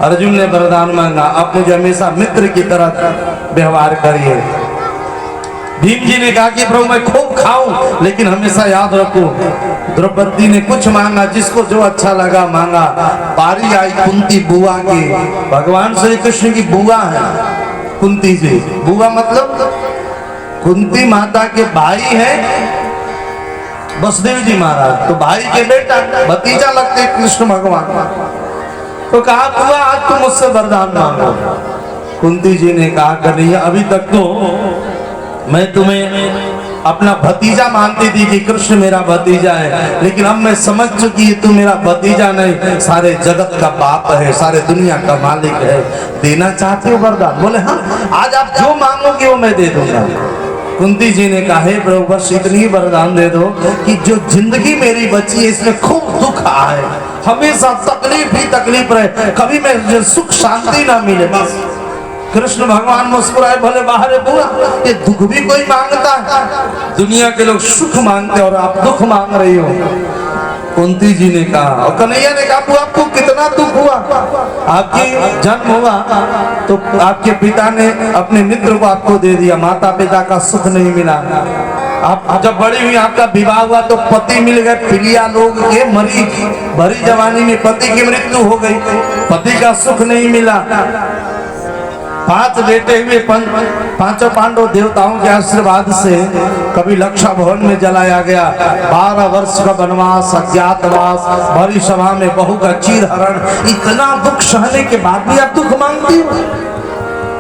Speaker 1: अर्जुन ने वरदान मांगा, आप मुझे हमेशा मित्र की तरह व्यवहार करिए। भीम जी ने कहा कि प्रभु मैं खूब खाऊं लेकिन हमेशा याद रखो। द्रौपदी ने कुछ मांगा, जिसको जो अच्छा लगा मांगा। बारी आई कुंती बुआ की, भगवान श्री कृष्ण की बुआ है कुंती जी। बुआ मतलब कुंती माता के भाई है वसुदेव जी महाराज, तो भाई के बेटा भतीजा लगते कृष्ण भगवान। तो कहा बुआ आज तुम मुझसे वरदान मांगो। कुंती जी ने कहा कन्हैया अभी तक तो मैं तुम्हें अपना भतीजा मानती थी कि कृष्ण मेरा भतीजा है, लेकिन अब मैं समझ चुकी तू मेरा भतीजा नहीं, सारे जगत का बाप है, सारे दुनिया का मालिक है। देना चाहते हो वरदान? बोले हाँ, आज आप जो मांगोगे वो मैं दे दूंगा। कुंती जी ने कहा हे प्रभु बस इतनी ही वरदान दे दो कि जो जिंदगी मेरी बची है इसमें खूब दुख आए, हमेशा तकलीफ ही तकलीफ रहे, कभी मैं सुख शांति ना मिले। बस कृष्ण भगवान मुस्कुराए, भले बाहर बुआ, ये दुख भी कोई मांगता है? दुनिया के लोग सुख मांगते और आप दुख मांग रही हो। कुंती जी ने कहा, और कन्हैया ने कहा आपको कितना दुख हुआ, आपकी जन्म हुआ तो आपके पिता ने अपने मित्र को आपको दे दिया, माता पिता का सुख नहीं मिला। आप जब बड़ी हुई आपका विवाह हुआ तो पति मिल गए, प्रिया लोग के मरी, भरी जवानी में पति की मृत्यु हो गई, पति का सुख नहीं मिला। 5 बेटे हुए, पांचों पांडव देवताओं के आशीर्वाद से कभी लक्षा भवन में जलाया गया, 12 वर्ष का वनवास, अज्ञातवास, भरी सभा में बहू का चीरहरण, इतना दुख सहने के बाद भी आप दुख मांगती हो?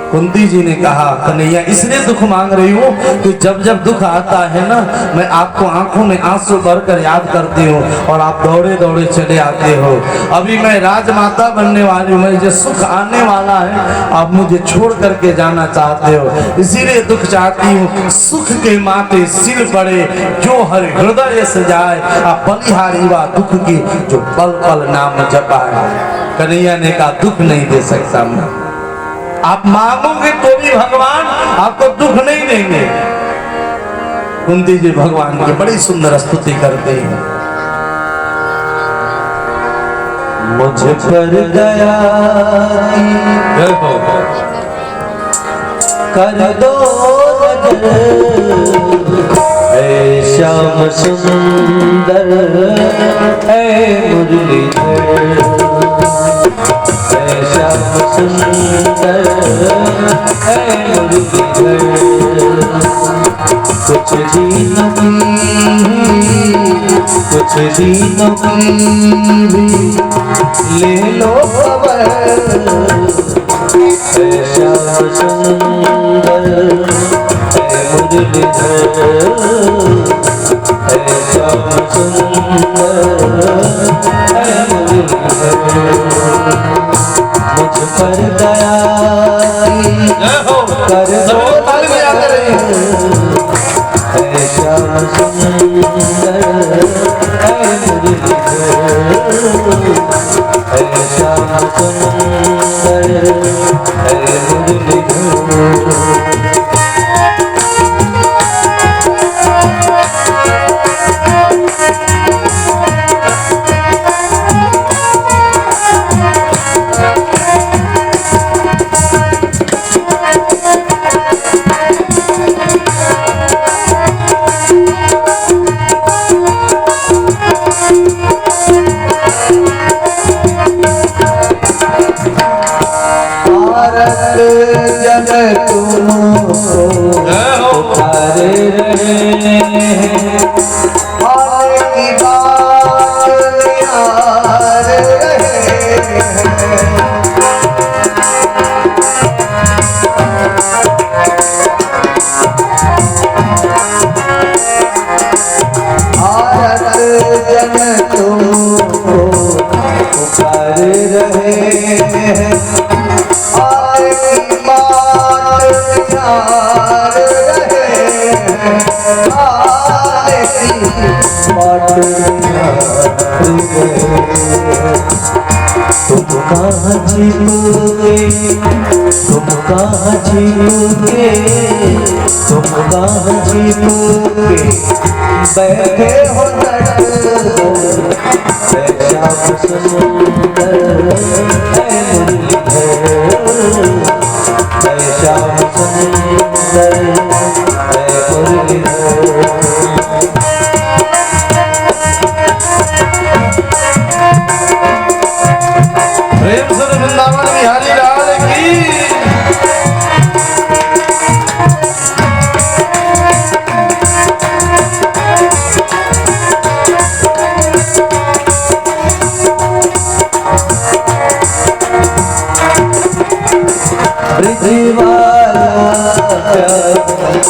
Speaker 1: कुंती जी ने कहा कन्हैया इसलिए दुख मांग रही हूँ कि जब जब दुख आता है ना, मैं आपको आंखों में आंसू भरकर याद करती हूँ और आप दौड़े दौड़े चले आते हो। अभी मैं राजमाता बनने वाली हूँ, मुझे सुख आने वाला है, आप मुझे छोड़ करके जाना चाहते हो, इसीलिए दुख चाहती हूँ। सुख के माथे सिर पड़े जो हर हृदय से जाए, आप बलिहारी वा दुख की जो पल पल नाम जपाए। कन्हैया ने कहा दुख नहीं दे सकता मैं, आप मांगोगे तो भी भगवान आपको दुख नहीं देंगे। कुंती जी भगवान की बड़ी सुंदर स्तुति करते हैं।
Speaker 2: मुझ पर दया कर दो ऐ श्याम सुंदर ऐ मुरलीधर, श्याम सुंदर है मुरलीधर, कुछ दीनों की भी ले लो खबर, है श्याम सुंदर है मुरलीधर, है श्याम सुंदर है मुरलीधर। मुझ पर दया कर दो ऐ श्याम सुंदर ऐ मुरलीधर, ऐ श्याम सुंदर ऐ मुरलीधर। तुम कहाँ छिपोगे, तुम कहाँ छिपोगे, तुम कहाँ छिपोगे, बैठे हो श्याम सुंदर है मुरलीधर, श्याम सुंदर है मुरलीधर।
Speaker 1: प्रेम से वृंदावन बिहारी लाल की।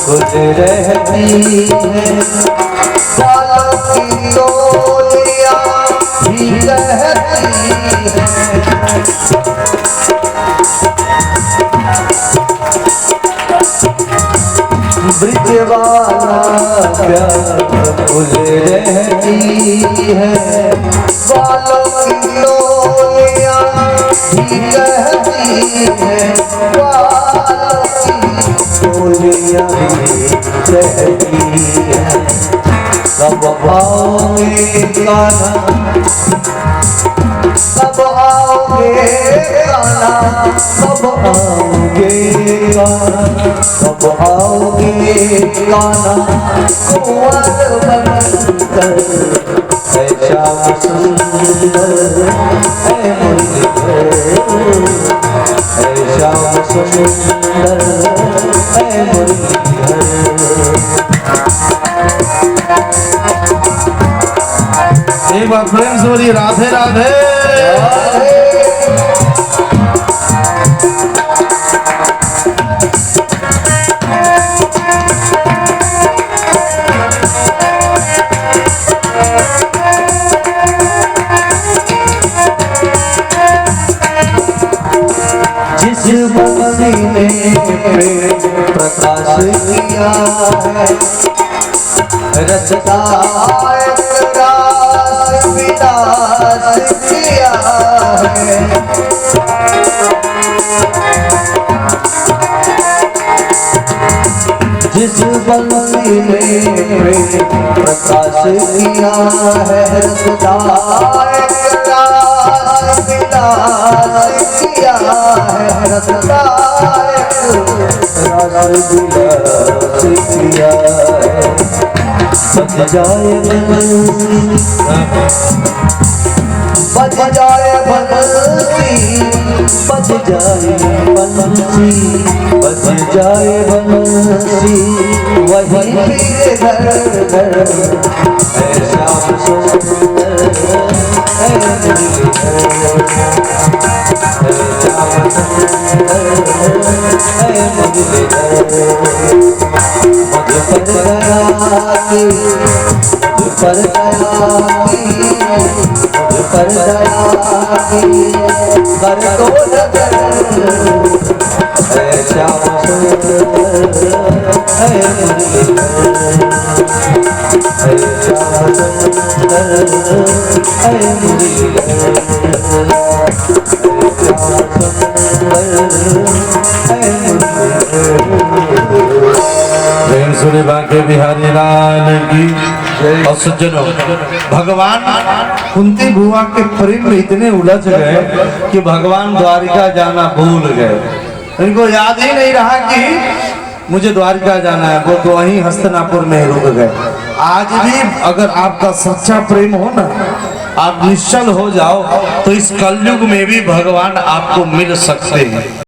Speaker 2: खुद रहती है सालों की टोलियां भी रहती है, ब्रिज प्यार भूल रहती है, बालों की डोलियां भी कहती है, बालों की डोलियां भी कहती है। कब आओगे कान्हा, कब आओगे कान्हा, कब आओगे कान्हा, कब आओगे कान्हा, कुंवर बनकर। है श्याम सुंदर है मुरलीधर, है श्याम सुंदर है मुरलीधर।
Speaker 1: एक बार प्रेम से बोलिए राधे राधे।
Speaker 2: जिस बंसी ने प्रकाश किया है, रसदा रास विलास किया है। जिस बंसी ने प्रकाश किया है, रसदा रास विलास किया है, रसदा रास विलास किया है। बज जाए बज जाए बंसी, बज जाए बंसी, बज जाए बंसी, वही मेरे घर घर। है श्याम सुंदर है मुरलीधर, है श्याम सुंदर है मुरलीधर। मुझ पर दया की, मुझ पर दया की, मुझ पर दया की, कर दो नजर। है श्याम सुंदर है मुरलीधर, है श्याम सुंदर है मुरलीधर, है श्याम सुंदर है मुरलीधर।
Speaker 1: प्रेम सुने बांके बिहारी लाल की। और सज्जनों, भगवान कुंती बुआ के प्रेम में इतने उलझ गए कि भगवान द्वारिका जाना भूल गए। इनको याद ही नहीं रहा कि मुझे द्वारिका जाना है, वो तो वहीं हस्तिनापुर में रुक गए। आज भी अगर आपका सच्चा प्रेम हो ना, आप निश्चल हो जाओ, तो इस कलयुग में भी भगवान आपको मिल सकते हैं।